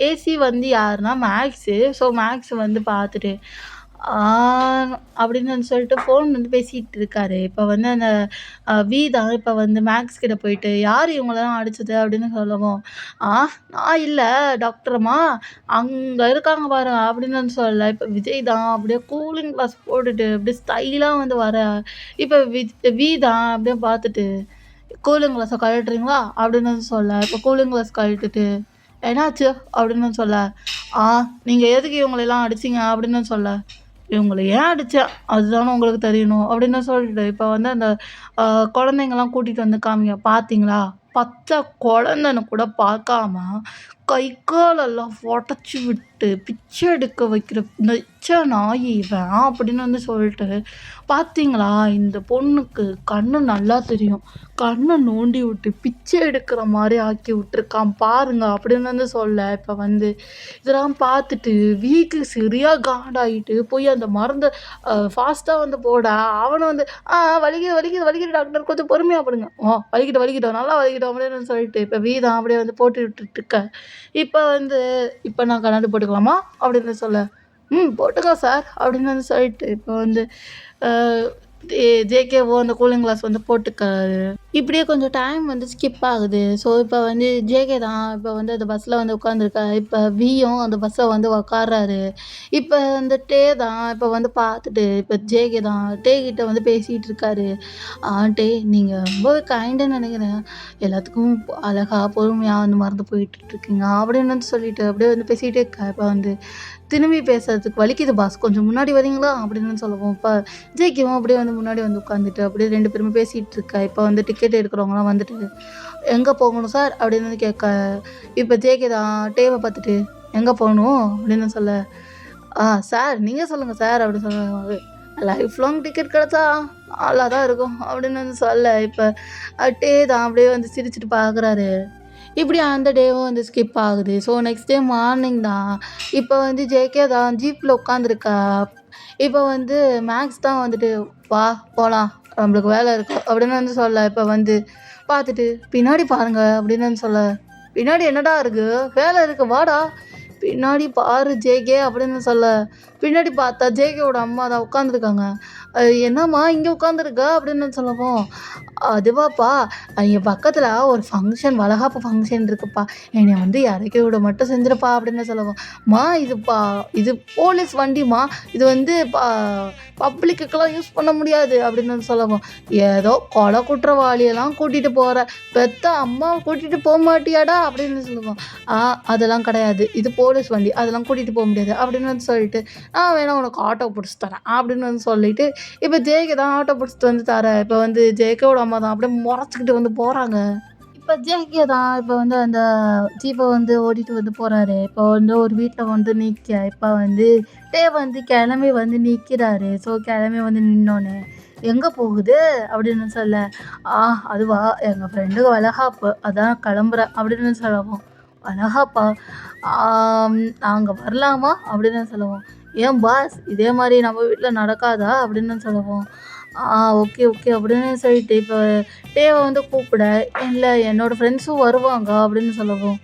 ஏசி வந்து யாருன்னா மேக்ஸு. ஸோ மேக்ஸ் வந்து பார்த்துட்டு ஆ அப்படின்னு வந்து சொல்லிட்டு ஃபோன் வந்து பேசிகிட்டு இருக்காரு. இப்போ வந்து அந்த வி தான் இப்போ வந்து மேக்ஸ் கிட்ட போயிட்டு, யார் இவங்களெல்லாம் அடிச்சது அப்படின்னு சொல்லவும், ஆ நான் இல்லை டாக்டரம்மா, அங்கே இருக்காங்க பாருங்க அப்படின்னு வந்து சொல்லல. இப்போ விஜய் தான் அப்படியே கூலிங் கிளாஸ் போட்டுட்டு அப்படியே ஸ்டைலாக வந்து வர. இப்போ வி தான் அப்படியே பார்த்துட்டு, கூலிங் கிளாஸை கழட்டுறீங்களா அப்படின்னு வந்து சொல்ல. இப்போ கூலிங் கிளாஸ் கழட்டிட்டு, என்னாச்சு அப்படின்னு வந்து சொல்ல. ஆ நீங்கள் எதுக்கு இவங்களெல்லாம் அடிச்சிங்க அப்படின்னு வந்து சொல்ல. இவங்கள ஏன் அடித்தேன் அதுதானே உங்களுக்கு தெரியணும் அப்படின்னு சொல்லிட்டு இப்போ வந்து அந்த குழந்தைங்கலாம் கூட்டிகிட்டு வந்து காமிங்க. பார்த்தீங்களா, பச்சை குழந்தைன்னு கூட பார்க்காம கை காலெல்லாம் உடச்சி விட்டு பிச்சை எடுக்க வைக்கிற நெச்ச நாய் இவன் அப்படின்னு வந்து சொல்லிட்டு, பார்த்தீங்களா இந்த பொண்ணுக்கு கண்ணு நல்லா தெரியும், கண்ணை நோண்டி விட்டு பிச்சை எடுக்கிற மாதிரி ஆக்கி விட்டுருக்கான் பாருங்க அப்படின்னு வந்து சொல்ல. இப்போ வந்து இதெல்லாம் பார்த்துட்டு வீக்கு சரியாக காண்டாகிட்டு போய் அந்த மருந்தை ஃபாஸ்ட்டாக வந்து போட. அவனை வந்து வலிக்குது வலிக்குது வலிக்குது டாக்டர், கொஞ்சம் பொறுமையாக படுங்க. வலிக்கிட்டோம் வலிக்கிட்டோம் நல்லா வலிக்கிட்டோம் அப்படின்னு சொல்லிட்டு இப்போ வீதான் அப்படியே வந்து போட்டு விட்டுட்டு இருக்க. இப்போ வந்து இப்போ நான் கண்ணாடி போட்டுக்கலாமா அப்படின்னு சொல்ல. போட்டுக்கோ சார் அப்படின்னு வந்து சொல்லிட்டு இப்போ வந்து ஜேகேவோ அந்த கூலிங் கிளாஸ் வந்து போட்டுக்காரு. இப்படியே கொஞ்சம் டைம் வந்து ஸ்கிப் ஆகுது. ஸோ இப்போ வந்து ஜேகே தான் இப்போ வந்து அந்த பஸ்ஸில் வந்து உட்காந்துருக்காரு. இப்போ வியும் அந்த பஸ்ஸை வந்து உட்கார்றாரு. இப்போ அந்த டே தான் இப்போ வந்து பார்த்துட்டு இப்போ ஜேகே தான் டே கிட்ட வந்து பேசிகிட்டு இருக்காரு. டே நீங்கள் ரொம்பவே கைண்டுன்னு நினைக்கிறேன், எல்லாத்துக்கும் அழகாக பொறுமையாக வந்து மறந்து போயிட்டுருக்கீங்க அப்படின்னு வந்து சொல்லிட்டு அப்படியே வந்து பேசிகிட்டே இருக்கா. இப்போ வந்து திரும்பி பேசுறதுக்கு வலிக்குது பாஸ், கொஞ்சம் முன்னாடி வரீங்களா அப்படின்னு சொல்லுவோம். இப்போ ஜேகேவும் அப்படியே வந்து முன்னாடி வந்து உட்காந்துட்டு அப்படியே 2 பேருமே பேசிகிட்டு இருக்கா. இப்போ வந்து டிக்கெட் எடுக்கிறவங்களாம் வந்துட்டு, எங்கே போகணும் சார் அப்படின்னு வந்து கேட்க. இப்போ ஜேகே தான் டேவை பார்த்துட்டு, எங்கே போகணும் அப்படின்னு சொல்ல. சார் நீங்கள் சொல்லுங்கள் சார் அப்படின்னு சொல்லுவாங்க. லைஃப் லாங் டிக்கெட் கிடச்சா நல்லா தான் இருக்கும் அப்படின்னு வந்து சொல்ல. இப்போ டே தான் அப்படியே வந்து சிரிச்சுட்டு பார்க்குறாரு. இப்படி அந்த டேவும் வந்து ஸ்கிப் ஆகுது. ஸோ நெக்ஸ்ட் டே மார்னிங் தான் இப்போ வந்து ஜேகே தான் ஜீப்பில் உட்காந்துருக்கா. இப்போ வந்து மேக்ஸ் தான் வந்துட்டு, வா போகலாம் நம்மளுக்கு வேலை இருக்குது அப்படின்னு வந்து சொல்ல. இப்போ வந்து பார்த்துட்டு, பின்னாடி பாருங்க அப்படின்னு வந்து சொல்ல. பின்னாடி என்னடா இருக்குது, வேலை இருக்குது வாடா பின்னாடி பாரு ஜேகே அப்படின்னு சொல்ல. பின்னாடி பார்த்தா ஜேகேவோட அம்மா தான் உட்காந்துருக்காங்க. என்னம்மா இங்கே உட்காந்துருக்க அப்படின்னு சொல்லவும், அதுவாப்பா இங்கே பக்கத்தில் ஒரு ஃபங்க்ஷன் வளகாப்பு ஃபங்க்ஷன் இருக்குப்பா, என்னை வந்து இறக்கி விட மட்டும் செஞ்சிருப்பா அப்படின்னு சொல்லுவோம். மா இது போலீஸ் வண்டிம்மா, இது வந்து பப்ளிக்குக்கெல்லாம் யூஸ் பண்ண முடியாது அப்படின்னு வந்து சொல்லுவோம். ஏதோ கொலை குற்றவாளியெல்லாம் கூட்டிகிட்டு போகிற, பெத்த அம்மாவை கூட்டிகிட்டு போக மாட்டியாடா அப்படின்னு சொல்லுவோம். அதெல்லாம் கிடையாது, இது போலீஸ் வண்டி, அதெல்லாம் கூட்டிகிட்டு போக முடியாது அப்படின்னு வந்து சொல்லிட்டு, நான் வேணா உனக்கு ஆட்டோ பிடிச்சி தரேன் அப்படின்னு வந்து சொல்லிட்டு, இப்போ ஜேகே தான் ஆட்டோ பிடிச்சிட்டு வந்து தரேன். இப்போ வந்து ஜேகேவோட அம்மா தான் அப்படியே முறைச்சிக்கிட்டு வந்து போகிறாங்க. இப்போ ஜேகே தான் இப்போ வந்து அந்த ஜீப்பை வந்து ஓட்டிகிட்டு வந்து போகிறாரு. இப்போ வந்து ஒரு வீட்டில் வந்து இப்போ வந்து வந்து கிளம்பி வந்து நிற்கிறாரு. ஸோ கிளம்பி வந்து நின்னோன்னே, எங்கே போகுது அப்படின்னு சொல்ல, அதுவா எங்கள் ஃப்ரெண்டுக்கு வளகாப்பு, அதான் கிளம்புறேன் அப்படின்னு சொல்லவும், வளகாப்பா, நாங்கள் வரலாமா அப்படின்னு சொல்லுவோம். ஏன் பாஸ், இதே மாதிரி நம்ம வீட்டில் நடக்காதா அப்படின்னு சொல்லுவோம். ஓகே ஓகே அப்படின்னு சொல்லிட்டு இப்போ டேவை வந்து கூப்பிட, இல்லை என்னோடய ஃப்ரெண்ட்ஸும் வருவாங்க அப்படின்னு சொல்லவும்,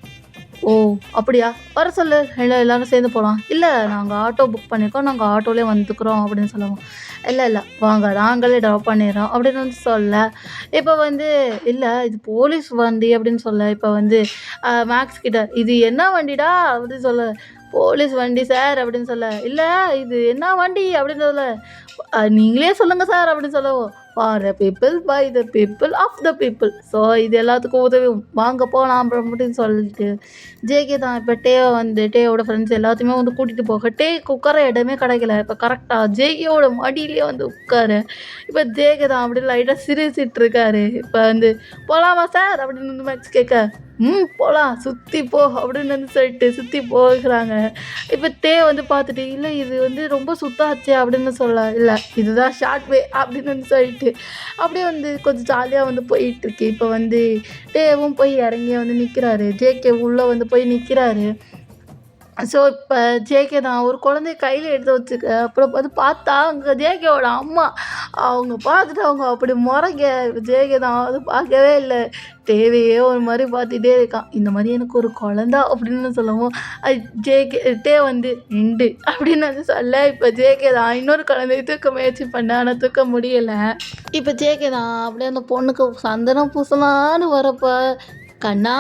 ஓ அப்படியா, வர சொல்லு, இல்லை எல்லோரும் சேர்ந்து போகலாம். இல்லை நாங்கள் ஆட்டோ புக் பண்ணியிருக்கோம், நாங்கள் ஆட்டோலேயே வந்துக்கிறோம் அப்படின்னு சொல்லுவோம். இல்லை இல்லை வாங்க, நாங்களே ட்ராப் பண்ணிடுறோம் அப்படின்னு வந்து சொல்ல, இப்போ வந்து இல்லை இது போலீஸ் வண்டி அப்படின்னு சொல்ல, இப்போ வந்து மேக்ஸ் கிட்ட இது என்ன வண்டிடா அப்படின்னு சொல்ல, போலீஸ் வண்டி சார் அப்படின்னு சொல்ல, இல்லை இது என்ன வண்டி அப்படின்னு சொல்ல, நீங்களே சொல்லுங்கள் சார் அப்படின்னு சொல்லவும், for the people by the people of the people, so இது எல்லாத்துக்கும் உதவும், வாங்க போகலாம் அப்படின்னு சொல்லிட்டு ஜேகே தான் இப்போ டேவோட ஃப்ரெண்ட்ஸ் எல்லாத்தையுமே வந்து கூட்டிகிட்டு போக, உட்கார இடமே கிடைக்கல. இப்போ கரெக்டாக ஜேகேவோட மடியிலே வந்து உட்காரு. இப்போ ஜேகே தான் அப்படி லைட்டாக சிரிச்சிட்டு இருக்காரு. இப்போ வந்து போகலாமா சார் அப்படின்னு வந்து மேக்ஸ் கேட்க, போகலாம் சுற்றி போ அப்படின்னு வந்து சொல்லிட்டு சுற்றி போகிறாங்க. இப்போ வந்து பார்த்துட்டு, இல்லை இது வந்து ரொம்ப சுத்தாச்சே அப்படின்னு சொல்ல, இல்லை இதுதான் ஷார்ட் வே அப்படின்னு வந்து சொல்லிட்டு அப்படியே வந்து கொஞ்சம் ஜாலியாக வந்து போயிட்டுருக்கு. இப்போ வந்து டேவும் போய் இறங்கி வந்து நிற்கிறாரு. ஜேகே உள்ளே வந்து போய் நிற்கிறாரு. ஸோ இப்போ ஜேகே தான் ஒரு குழந்தைய கையில் எடுத்து வச்சுக்க, அப்புறம் வந்து பார்த்தா அங்கே ஜேகேவோட அம்மா, அவங்க பார்த்துட்டு அவங்க அப்படி முறைங்க. ஜேகே தான் அது பார்க்கவே இல்லை, தேவையே ஒரு மாதிரி பார்த்துட்டே இருக்கான். இந்த மாதிரி எனக்கு ஒரு குழந்த அப்படின்னு சொல்லவும், டே வந்து நின்று அப்படின்னு வந்து சொல்ல, இப்போ ஜேகே தான் இன்னொரு குழந்தைய தூக்க முயற்சி பண்ண, ஆனால் தூக்க முடியலை. இப்போ ஜேகே தான் அப்படியே அந்த பொண்ணுக்கு சந்தனம் பூசலான்னு வரப்போ, கண்ணா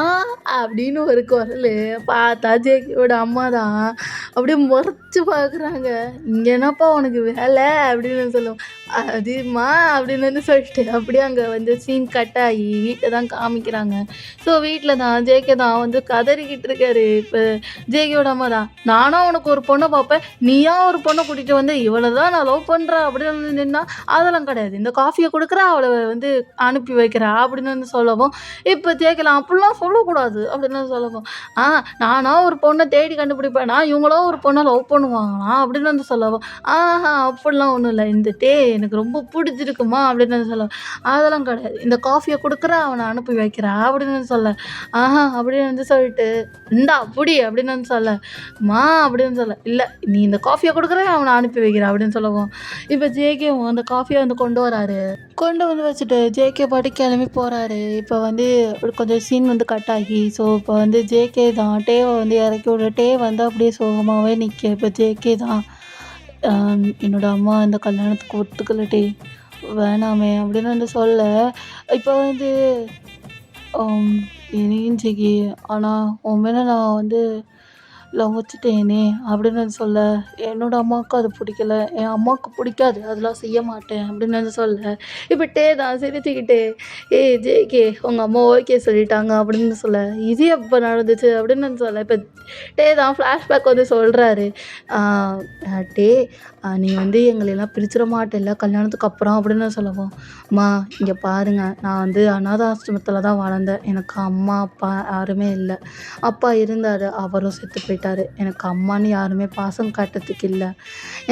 அப்படின்னு ஒரு குரல், பார்த்தா ஜேகேவோட அம்மா தான். அப்படியே முறைச்சி பார்க்குறாங்க, இங்கே என்னப்பா உனக்கு வேலை அப்படின்னு சொல்லுவோம். அதுமா அப்படின்னு வந்து சொல்லிட்டு அப்படியே அங்கே வந்து சீன் கட் ஆகி வீட்டை தான் காமிக்கிறாங்க. ஸோ வீட்டில் தான் ஜேகே தான் வந்து கதறிக்கிட்டு இருக்காரு. இப்போ ஜேகேவோட அம்மா தான், நானும் உனக்கு ஒரு பொண்ணை பார்ப்பேன், நீயா ஒரு பொண்ணை கூட்டிகிட்டு வந்து இவளை தான் நான் லவ் பண்ணுறேன் அப்படின்னு வந்து நின்னா, அதெல்லாம் கிடையாது, இந்த காஃபியை கொடுக்குற அவளை வந்து அனுப்பி வைக்கிறா அப்படின்னு வந்து சொல்லவும், இப்போ ஜேகேலாம் அப்படிலாம் சொல்லக்கூடாது அப்படின்னு சொல்லவும், நானா ஒரு பொண்ணை தேடி கண்டுபிடிப்பேனா, இவங்களும் ஒரு பொண்ணை லவ் பண்ணுவாங்களாம் அப்படின்னு வந்து சொல்லவும், அப்படிலாம் ஒன்றும் இல்லை, இந்த எனக்கு ரொம்ப பிடிச்சிருக்குமா அப்படின்னு வந்து சொல்ல, அதெல்லாம் கிடையாது, இந்த காஃபியை கொடுக்குற அவனை அனுப்பி வைக்கிறா அப்படின்னு வந்து சொல்ல, அப்படின்னு வந்து சொல்லிட்டு, இந்தா அப்படி அப்படின்னு வந்து சொல்ல, அப்படின்னு சொல்ல, இல்லை நீ இந்த காஃபியை கொடுக்குற அவனை அனுப்பி வைக்கிற அப்படின்னு சொல்லவும், இப்போ ஜேகேவும் அந்த காஃபியை வந்து கொண்டு வராரு. கொண்டு வந்து வச்சுட்டு ஜேகே பாட்டு கிளம்பி போகிறாரு. இப்போ வந்து கொஞ்சம் சீன் வந்து கட் ஆகி, ஸோ இப்போ வந்து ஜேகே தான் டேவை வந்து இறக்கி விட, வந்து அப்படியே சோகமாகவே நிற்க. இப்போ ஜேகே தான், என்னோட அம்மா இந்த கல்யாணத்துக்கு ஒத்துக்கல வேணாமே அப்படின்னு வந்து சொல்ல, இப்போ வந்து இனியும் ஜெகி, ஆனால் உன் மேலே நான் வந்து லவ் வச்சுட்டேனே அப்படின்னு வந்து சொல்ல, என்னோட அம்மாவுக்கு அது பிடிக்கல, என் அம்மாவுக்கு பிடிக்காது, அதெல்லாம் செய்ய மாட்டேன் அப்படின்னு வந்து சொல்ல, இப்போ தான் சிரிச்சுக்கிட்டே, ஜேகே உங்கள் அம்மா ஓகே சொல்லிட்டாங்க அப்படின்னு சொல்ல, இது எப்போ நடந்துச்சு அப்படின்னு வந்து சொல்ல, இப்போ தான் ஃப்ளாஷ்பேக் வந்து சொல்கிறாரு, நீ வந்து எங்களெல்லாம் பிரிச்சிட மாட்டேல்ல கல்யாணத்துக்கு அப்புறம் அப்படின்னு சொல்லவும், அம்மா இங்கே பாருங்கள், நான் வந்து அனாதை ஆசிரமத்தில் தான் வளர்ந்தேன், எனக்கு அம்மா அப்பா யாருமே இல்லை, அப்பா இருந்தார், அவரும் செத்து போயிட்டார், எனக்கு அம்மான்னு யாருமே பாசம் காட்டுறதுக்கு இல்லை,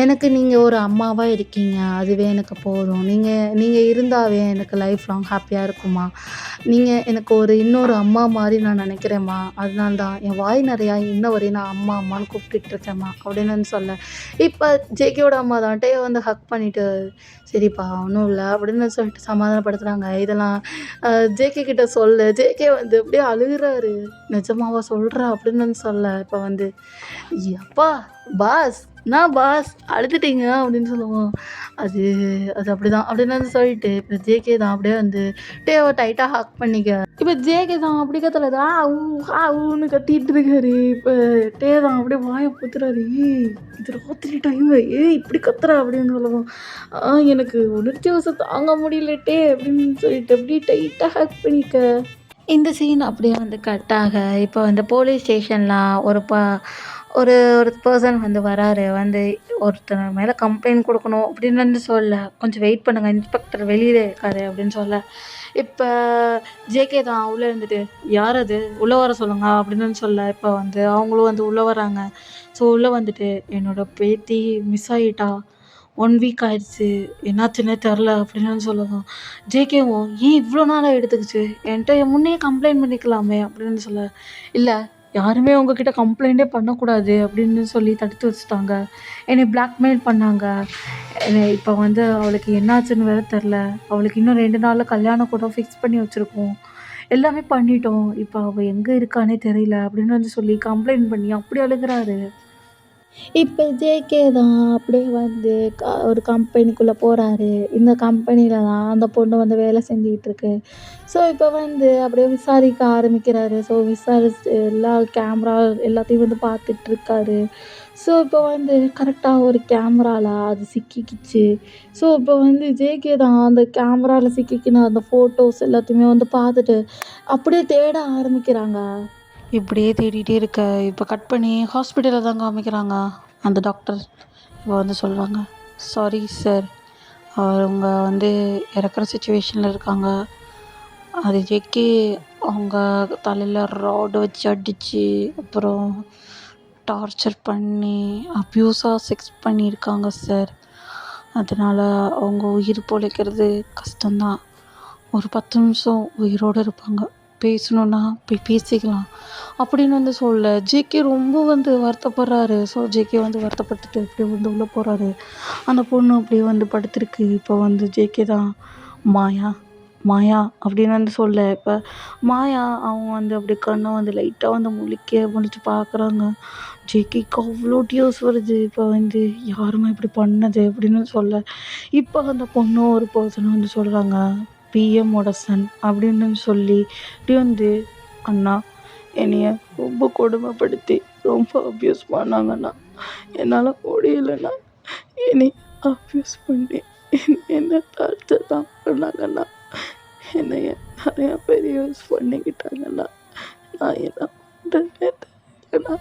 எனக்கு நீங்கள் ஒரு அம்மாவாக இருக்கீங்க, அதுவே எனக்கு போதும், நீங்கள் இருந்தாவே எனக்கு லைஃப் லாங் ஹாப்பியாக இருக்குமா, நீங்கள் எனக்கு இன்னொரு அம்மா மாதிரி நான் நினைக்கிறேம்மா, அதனால தான் என் வாய் நிறையா இன்ன வரையும் நான் அம்மா அம்மான்னு கூப்பிட்டுட்டு இருக்கேம்மா அப்படின்னு வந்து சொல்ல, இப்போ ஜேகேவோட அம்மா தான் வந்து ஹக் பண்ணிவிட்டு, சரிப்பா ஒன்றும் இல்லை அப்படின்னு சொல்லிட்டு சமாதானப்படுத்துகிறாங்க. இதெல்லாம் ஜேகே கிட்ட சொல்ல, ஜேகே வந்து அப்படியே அழுகிறாரு, நிஜமாவா சொல்கிறா அப்படின்னு வந்து சொல்ல, இப்போ வந்து அப்பா பாஸ் நான் பாஸ் அழுதுட்டீங்க அப்படின்னு சொல்லுவோம், அது அது அப்படிதான் அப்படின்னு வந்து சொல்லிட்டு இப்போ ஜேகே தான் அப்படியே வந்து டேவை டைட்டாக ஹக் பண்ணிக்க. இப்போ ஜேகே தான் அப்படி கத்தல ஊன்னு கத்திட்டு இருக்காரு. இப்போ டே தான் அப்படியே வாயை புத்துறாரு. இது ராத்திரி டைம் இப்படி கத்துறா அப்படின்னு சொல்லவும் எனக்கு உணர்ச்சி வசம் தாங்க முடியல டே அப்படின்னு சொல்லிட்டு அப்படியே டைட்டாக ஹக் பண்ணிக்க. இந்த சீன் அப்படியே வந்து கட் ஆக இப்போ வந்து போலீஸ் ஸ்டேஷன்லாம் ஒரு ஒரு பர்சன் வந்து வராரு. வந்து ஒருத்தர் மேலே கம்ப்ளைண்ட் கொடுக்கணும் அப்படின்னு வந்து சொல்ல, கொஞ்சம் வெயிட் பண்ணுங்கள் இன்ஸ்பெக்டர் வெளியில் இருக்காரு அப்படின்னு சொல்ல, இப்போ ஜேகே தான் உள்ளே இருந்துட்டு யார் அது உள்ளே வர சொல்லுங்க அப்படின்னு வந்து சொல்ல, இப்போ வந்து அவங்களும் வந்து உள்ளே வராங்க. ஸோ உள்ளே வந்துட்டு என்னோட பேத்தி மிஸ் ஆகிட்டா 1 வீக் ஆயிடுச்சு என்னாச்சுன்னே தெரில அப்படின்னு வந்து சொல்லவும், ஜேகேவும் ஏன் இவ்வளோ நாளாக எடுத்துக்கிச்சு என்கிட்ட முன்னே கம்ப்ளைண்ட் பண்ணிக்கலாமே அப்படின்னு சொல்ல, இல்லை யாருமே உங்ககிட்ட கம்ப்ளைண்ட்டே பண்ணக்கூடாது அப்படின்னு சொல்லி தடுத்து வச்சுட்டாங்க. என்னை பிளாக்மெயில் பண்ணாங்க. இப்போ வந்து அவளுக்கு என்னாச்சுன்னு வேற தெரில. அவளுக்கு இன்னும் 2 நாளில் கல்யாணம் கூட ஃபிக்ஸ் பண்ணி வச்சுருக்கோம். எல்லாமே பண்ணிட்டோம். இப்போ அவள் எங்கே இருக்கானே தெரியல அப்படின்னு வந்து சொல்லி கம்ப்ளைண்ட் பண்ணி அப்படி அழுகுறாரு. இப்போ ஜேகே தான் அப்படியே வந்து ஒரு கம்பெனிக்குள்ளே போகிறாரு. இந்த கம்பெனியில் தான் அந்த பொண்ணு வந்து வேலை செஞ்சுக்கிட்டுருக்கு. ஸோ இப்போ வந்து அப்படியே விசாரிக்க ஆரம்பிக்கிறாரு. ஸோ விசாரிச்சு எல்லா கேமரா எல்லாத்தையும் வந்து பார்த்துட்ருக்காரு. ஸோ இப்போ வந்து கரெக்டாக ஒரு கேமராவில் அது சிக்கிக்கிச்சு. ஸோ இப்போ வந்து ஜேகே தான் அந்த கேமராவில் சிக்கிக்கின அந்த ஃபோட்டோஸ் எல்லாத்தையுமே வந்து பார்த்துட்டு அப்படியே தேட ஆரம்பிக்கிறாங்க. இப்படியே தேடிகிட்டே இருக்க இப்போ கட் பண்ணி ஹாஸ்பிட்டலில் தான் காமிக்கிறாங்க. அந்த டாக்டர் இப்போ வந்து சொல்கிறாங்க, சாரி சார், அவங்க வந்து இறக்குற சுச்சுவேஷனில் இருக்காங்க. அது ஜேகே அவங்க தலையில் ராடு வச்சு அடித்து அப்புறம் டார்ச்சர் பண்ணி அப்யூஸாக செக்ஸ் பண்ணியிருக்காங்க சார். அதனால் அவங்க உயிர் பொழைக்கிறது கஷ்டம்தான். ஒரு 10 நிமிஷம் உயிரோடு இருப்பாங்க. பேசணுன்னா போய் பேசிக்கலாம் அப்படின்னு வந்து சொல்ல, ஜேகே ரொம்ப வந்து வருத்தப்படுறாரு. ஸோ ஜேகே வந்து வருத்தப்பட்டுட்டு அப்படியே வந்து உள்ளே போகிறாரு. அந்த பொண்ணு அப்படியே வந்து படுத்திருக்கு. இப்போ வந்து ஜேகே தான் மாயா அப்படின்னு வந்து சொல்ல, இப்போ மாயா அவங்க வந்து அப்படியே கண்ணை வந்து லைட்டாக வந்து முழிச்சு பார்க்குறாங்க. ஜேகேக்கு அவ்வளோ டியோஸ் வருது. இப்போ வந்து யாருமே இப்படி பண்ணது அப்படின்னு சொல்ல, இப்போ அந்த பொண்ணு ஒரு பர்சன் வந்து சொல்கிறாங்க, பிஎம்மோட சன் அப்படின்னு சொல்லி இப்படி வந்து அண்ணா என்னைய ரொம்ப கொடுமைப்படுத்தி ரொம்ப அப்யூஸ் பண்ணாங்கண்ணா. என்னால் முடியலண்ணா. என்னை அப்யூஸ் பண்ணி என்ன டார்ச்சர் தான் பண்ணாங்கண்ணா. என்னைய நிறையா பேர் யூஸ் பண்ணிக்கிட்டாங்கண்ணா. நான் என்ன பண்ணுறேன்னே தெரியலண்ணா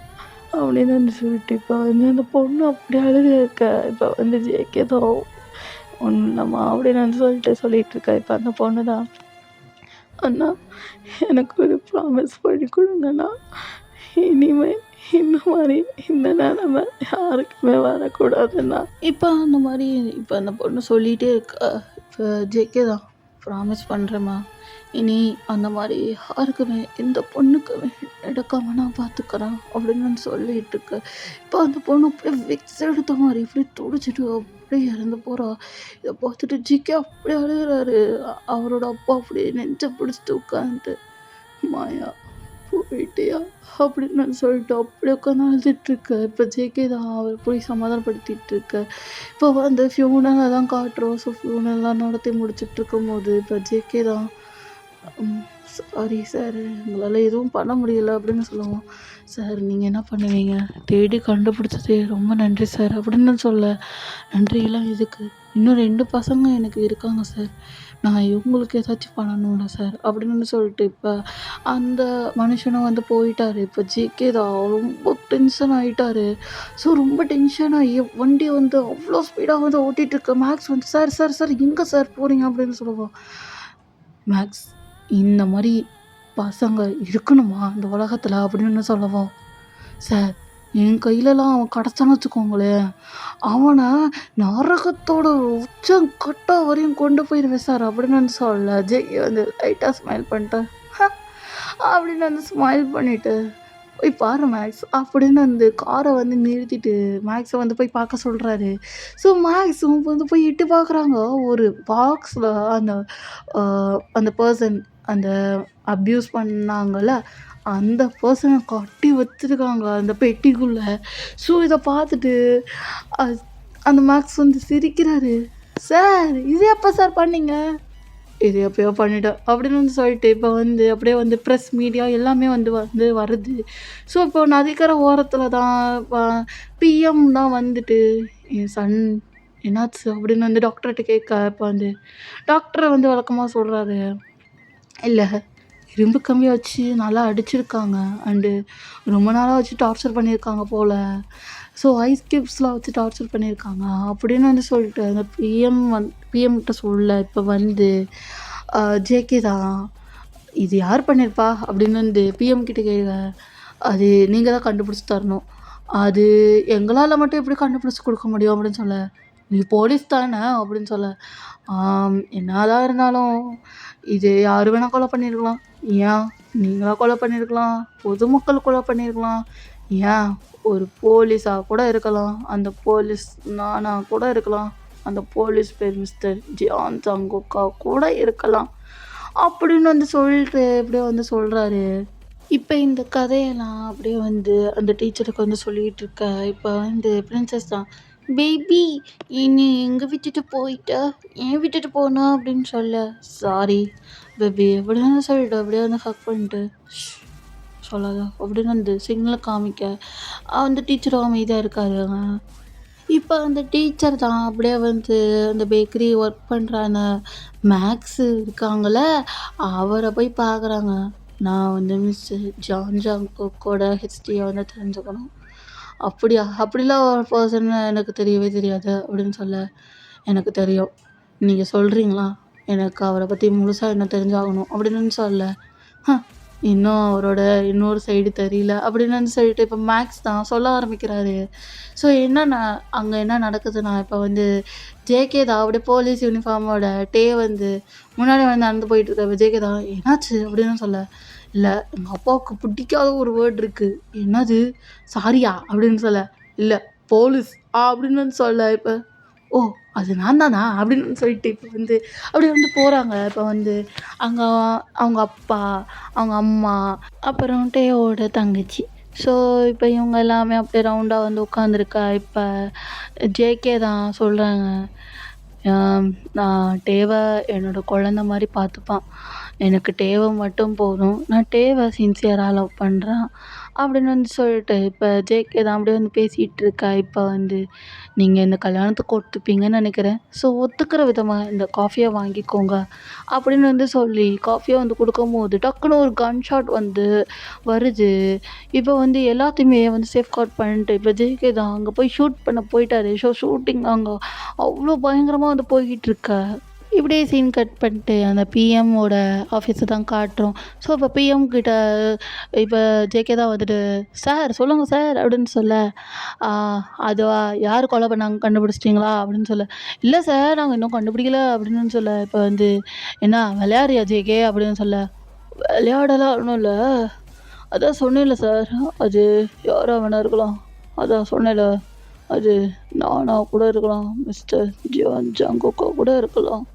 அப்படின்னு வந்து சொல்லிட்டு இப்போ வந்து அந்த பொண்ணு அப்படி அழுது இருக்க. இப்போ வந்து ஜேகே தான் ஒன்றும் இல்லைம்மா அப்படின்னு வந்து சொல்லிட்டு இருக்கா. இப்போ அந்த பொண்ணு தான், அண்ணா எனக்கு ஒரு ப்ராமிஸ் பண்ணி கொடுங்கண்ணா, இனிமேல் இந்த மாதிரி இந்த நிலமை யாருக்குமே வரக்கூடாதுண்ணா. இப்போ அந்த பொண்ணு சொல்லிகிட்டே இருக்கா. இப்போ ஜேகே தான், ப்ராமிஸ் பண்ணுறேம்மா, இனி அந்த மாதிரி யாருக்குமே எந்த பொண்ணுக்குமே நடக்காம நான் பார்த்துக்கிறேன் அப்படின்னு வந்து சொல்லிகிட்டு இருக்க. இப்போ அந்த பொண்ணு அப்படியே வெக்ஸ் எடுத்த மாதிரி இப்படி துடிச்சிட்டு அப்படியே இறந்து போகிறா. இதை பார்த்துட்டு ஜிகே அப்படியே அழுகிறாரு. அவரோட அப்பா அப்படியே நெஞ்சை பிடிச்சிட்டு உட்காந்து, மாயா போயிட்டியா அப்படின்னு நான் சொல்லிட்டு அப்படியே உட்காந்து அழுதுட்டுருக்க. இப்போ ஜேகே தான் அவர் போய் சமாதானப்படுத்திட்டு இருக்க. இப்போ வந்து ஃபியூனலை தான் காட்டுறோம். ஸோ ஃபியூனல்லாம் நடத்தி முடிச்சுட்டு இருக்கும்போது இப்போ ஜேகே தான், சாரி சார், எங்களால் எதுவும் பண்ண முடியல அப்படின்னு சொல்லுவோம். சார் நீங்கள் என்ன பண்ணுவீங்க, தேடி கண்டுபிடிச்சது ரொம்ப நன்றி சார் அப்படின்னு சொல்ல, நன்றியெல்லாம் இதுக்கு, இன்னும் 2 பசங்க எனக்கு இருக்காங்க சார், நான் இவங்களுக்கு ஏதாச்சும் பண்ணணும்ல சார் அப்படின்னு சொல்லிட்டு இப்போ அந்த மனுஷனும் வந்து போயிட்டாரு. இப்போ ஜேகே தான் ரொம்ப டென்ஷன் ஆகிட்டாரு. ஸோ ரொம்ப டென்ஷன் ஆகி வண்டி வந்து அவ்வளோ ஸ்பீடாக வந்து ஓட்டிகிட்டு இருக்க. மேக்ஸ் வந்து சார் சார் சார் எங்கே சார் போகிறீங்க அப்படின்னு சொல்லுவோம். மேக்ஸ், இந்த மாதிரி பசங்க இருக்கணுமா இந்த உலகத்தில் அப்படின்னு சொல்லுவோம். சார் என் கையிலலாம் அவன் கிடச்சான்னு வச்சுக்கோங்களேன், அவனை நரகத்தோட உச்சங்கட்டா வரையும் கொண்டு போயிடுவேன் சார் அப்படின்னு சொல்ல, ஜெய் வந்து லைட்டாக ஸ்மைல் பண்ணிட்டேன் அப்படின்னு வந்து ஸ்மைல் பண்ணிவிட்டு, போய் பாரு மேக்ஸ் அப்படின்னு வந்து காரை வந்து நிறுத்திட்டு மேக்ஸை வந்து போய் பார்க்க சொல்கிறாரு. ஸோ மேக்ஸும் வந்து போய் எட்டி பார்க்குறாங்க. ஒரு பாக்ஸில் அந்த பர்சன் அந்த அப்யூஸ் பண்ணாங்கள்ல அந்த பர்சனை கட்டி வச்சுருக்காங்க அந்த பெட்டிக்குள்ளே. ஸோ இதை பார்த்துட்டு அந்த மேக்ஸ் வந்து சிரிக்கிறாரு. சார் இது எப்போ சார் பண்ணீங்க? இது எப்பயோ பண்ணிட்டேன் அப்படின்னு வந்து சொல்லிட்டு இப்போ வந்து அப்படியே வந்து ப்ரெஸ் மீடியா எல்லாமே வந்து வருது. ஸோ இப்போ நதிக்கரை ஓரத்தில் தான் பிஎம் தான் வந்துட்டு என் சன் என்னாச்சு அப்படின்னு வந்து டாக்டர்கிட்ட கேட்க, இப்போ வந்து டாக்டர் வந்து வழக்கமாக சொல்கிறாரு, இல்லை இரும்பு கம்பி வச்சு நல்லா அடிச்சிருக்காங்க அண்டு ரொம்ப நாளாக வச்சு டார்ச்சர் பண்ணியிருக்காங்க போல். ஸோ ஐஸ் கியூப்ஸ்லாம் வச்சு டார்ச்சர் பண்ணியிருக்காங்க அப்படின்னு வந்து சொல்லிட்டு அந்த பிஎம்கிட்ட சொல்ல இப்போ வந்து ஜேகே தான் இது யார் பண்ணியிருப்பா அப்படின்னு வந்து பிஎம் கிட்ட கேட்க, அது நீங்கள் தான் கண்டுபிடிச்சி தரணும். அது எங்களால் மட்டும் எப்படி கண்டுபிடிச்சி கொடுக்க முடியும் அப்படின்னு சொல்ல, நீ போலீஸ் தானே அப்படின்னு சொல்ல, என்னதான் இருந்தாலும் இது யார் வேணால் கொலை பண்ணியிருக்கலாம். ஏன் நீங்களா கொலை பண்ணியிருக்கலாம், பொதுமக்கள் கொலை பண்ணியிருக்கலாம், ஏன் ஒரு போலீஸாக கூட இருக்கலாம், அந்த போலீஸ் நானாக கூட இருக்கலாம், அந்த போலீஸ் பேர் மிஸ்டர் ஜியான் ஜங்கோக்கா கூட இருக்கலாம் அப்படின்னு வந்து சொல்லிட்டு அப்படியே வந்து சொல்கிறாரு. இப்போ இந்த கதையெல்லாம் அப்படியே வந்து அந்த டீச்சருக்கு வந்து சொல்லிகிட்டு இருக்க, இப்போ வந்து பிரின்சஸ் தான், பேபி நீ எங்கே விட்டுட்டு போயிட்ட, ஏன் விட்டுட்டு போனா அப்படின்னு சொல்ல, சாரி பேபி அப்படின்னு சொல்லிட்டு அப்படியே வந்து ஹக் பண்ணிட்டு சொல்லாத அப்படின்னு வந்து சிக்னலை காமிக்க அந்த டீச்சரும் அமைதியாக இருக்காருங்க. இப்போ அந்த டீச்சர் தான் அப்படியே வந்து அந்த பேக்கரி ஒர்க் பண்ணுறாங்க மேக்ஸு இருக்காங்கள, அவரை போய் பார்க்குறாங்க. நான் வந்து மிஸ் ஜான் ஜாங்கோக்கோட ஹிஸ்ட்ரியை வந்து தெரிஞ்சுக்கணும். அப்படியா, அப்படிலாம் ஒரு பர்சன் எனக்கு தெரியவே தெரியாது அப்படின்னு சொல்ல, எனக்கு தெரியும், நீங்கள் சொல்கிறீங்களா, எனக்கு அவரை பற்றி முழுசாக என்ன தெரிஞ்சாகணும் அப்படின்னு சொல்ல, இன்னும் அவரோட இன்னொரு சைடு தெரியல அப்படின்னு சொல்லிட்டு இப்போ மேக்ஸ் தான் சொல்ல ஆரம்பிக்கிறாரு. ஸோ அங்கே என்ன நடக்குதுன்னா, இப்போ வந்து ஜேகே தான் அப்படியே போலீஸ் யூனிஃபார்மோட வந்து முன்னாடி வந்து நடந்து போயிட்டு இருக்க ஜேகே தான் என்னாச்சு அப்படின்னு சொல்ல, இல்லை எங்கள் அப்பாவுக்கு பிடிக்காத ஒரு வேர்ட் இருக்குது, என்னது சாரியா அப்படின்னு சொல்ல, இல்லை போலீஸ் அப்படின்னு வந்து சொல்ல, இப்போ ஓ அது நான் தானா அப்படின்னு சொல்லிட்டு இப்போ வந்து அப்படியே வந்து போகிறாங்க. இப்போ வந்து அங்கே அவங்க அப்பா, அவங்க அம்மா, அப்புறம் டேவோட தங்கச்சி. ஸோ இப்போ இவங்க எல்லாமே அப்படியே ரவுண்டாக வந்து உட்காந்துருக்கா. இப்போ ஜேகே தான் சொல்கிறாங்க, நான் டேவை என்னோடய குழந்த மாதிரி பார்த்துப்பான், எனக்கு டேவை மட்டும் போதும், நான் டேவை சின்சியராக லவ் பண்ணுறேன் அப்படின்னு வந்து சொல்லிட்டு இப்போ ஜேகே தான் அப்படியே வந்து பேசிகிட்டு இருக்கா. இப்போ வந்து நீங்கள் இந்த கல்யாணத்துக்கு ஒத்துப்பீங்கன்னு நினைக்கிறேன், ஸோ ஒத்துக்கிற விதமாக இந்த காஃபியை வாங்கிக்கோங்க அப்படின்னு வந்து சொல்லி காஃபியை வந்து கொடுக்கும்போது டக்குன்னு ஒரு கன் ஷாட் வந்து வருது. இப்போ வந்து எல்லாத்தையுமே வந்து சேஃப்கார்ட் பண்ணிட்டு இப்போ ஜேகே தான் அங்கே போய் ஷூட் பண்ண போயிட்டாரு. ஸோ ஷூட்டிங் அங்கே அவ்வளோ பயங்கரமாக வந்து போய்கிட்டு இருக்கா. இப்படியே சீன் கட் பண்ணிட்டு அந்த பிஎம்மோட ஆஃபீஸை தான் காட்டுறோம். ஸோ இப்போ பிஎம் கிட்ட இப்போ ஜேகே தான் வந்துட்டு, சார் சொல்லுங்கள் சார் அப்படின்னு சொல்ல, அதுவா யார் கொலை பண்ணாங்க கண்டுபிடிச்சிட்டிங்களா அப்படின்னு சொல்ல, இல்லை சார் நாங்கள் இன்னும் கண்டுபிடிக்கல அப்படின்னு சொல்ல, இப்போ வந்து என்ன விளையாடுறியா ஜேகே அப்படின்னு சொல்ல, விளையாடலாம் ஒன்றும் இல்லை, அதான் சொன்னேன்ல சார், அது யாராக வேணா இருக்கலாம், அதான் சொன்னேன்ல, அது நானாக கூட இருக்கலாம், மிஸ்டர் ஜியான் ஜங்கோக்கா கூட இருக்கலாம்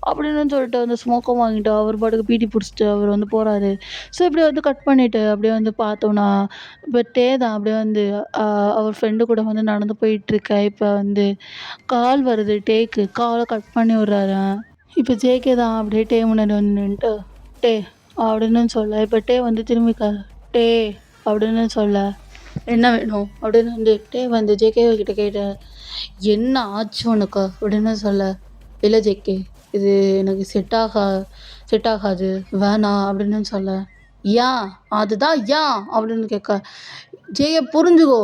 அப்படின்னு சொல்லிட்டு அந்த ஸ்மோக்கை வாங்கிட்டு அவர் பாட்டுக்கு பீட்டி பிடிச்சிட்டு அவர் வந்து போகிறாரு. ஸோ இப்படி வந்து கட் பண்ணிவிட்டு அப்படியே வந்து பார்த்தோன்னா இப்போ டே தான் அப்படியே வந்து அவர் ஃப்ரெண்டு கூட வந்து நடந்து போயிட்டுருக்க. இப்போ வந்து கால் வருது டேக்கு, காலை கட் பண்ணி விட்றாரு. இப்போ ஜேகே தான் அப்படியே டே முன்னாடி வந்து நின்றுட்டு டே அப்படின்னு சொல்ல, இப்போ டே வந்து திரும்பி டே அப்படின்னு சொல்ல, என்ன வேணும் அப்படின்னு வந்து டே வந்து ஜேகே கிட்ட கேட்டேன், என்ன ஆச்சு உனக்கு அப்படின்னு சொல்ல, இல்லை ஜேகே இது எனக்கு செட் ஆகாது வேணாம் அப்படின்னு சொல்ல, ஏன் அதுதான் ஏன் அப்படின்னு கேட்க, ஜேகே புரிஞ்சுக்கோ,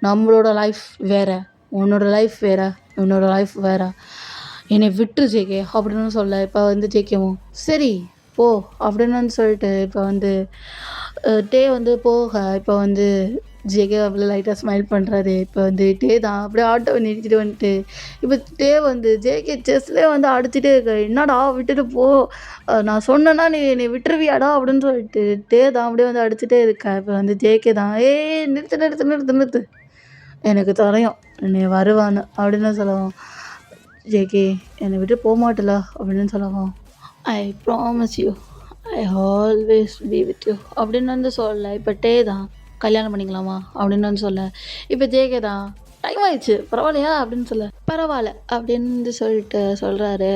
நம்மளோட லைஃப் வேறு, உன்னோட லைஃப் வேறு, என்னோடய லைஃப் வேறு, என்னை விட்டுரு ஜேகே அப்படின்னு சொல்ல, இப்போ வந்து ஜேகேவும் சரி போ அப்படின்னு வந்து சொல்லிட்டு இப்போ வந்து டே வந்து போக, இப்போ வந்து ஜேகே அப்படியே லைட்டாக ஸ்மைல் பண்ணுறாரு. இப்போ வந்து டே தான் அப்படியே ஆட்டோவை நிறுத்திட்டு வந்துட்டு இப்போ டே வந்து ஜேகே செஸ்லேயே வந்து அடிச்சுட்டே இருக்க, என்னடா விட்டுட்டு போ, நான் சொன்னேன்னா நீ விட்டுருவியாடா அப்படின்னு சொல்லிட்டு டே தான் அப்படியே வந்து அடிச்சுட்டே இருக்கா. இப்போ வந்து ஜேகே தான் நிறுத்து எனக்கு தெரியும் நீ வருவான்னு அப்படின்னு சொல்லவும், ஜேகே என்னை விட்டு போக மாட்டல அப்படின்னு சொல்லவும், I promise you I always be with you அப்படின்னு வந்து சொல்ல, இப்போ டே தான் கல்யாணம் பண்ணிக்கலாமா அப்படின்னு வந்து சொல்ல, இப்போ ஜேகே தான் டைம் ஆயிடுச்சு பரவாயில்லையா அப்படின்னு சொல்ல பரவாயில்ல அப்படின்னு சொல்லிட்டு சொல்கிறாரு.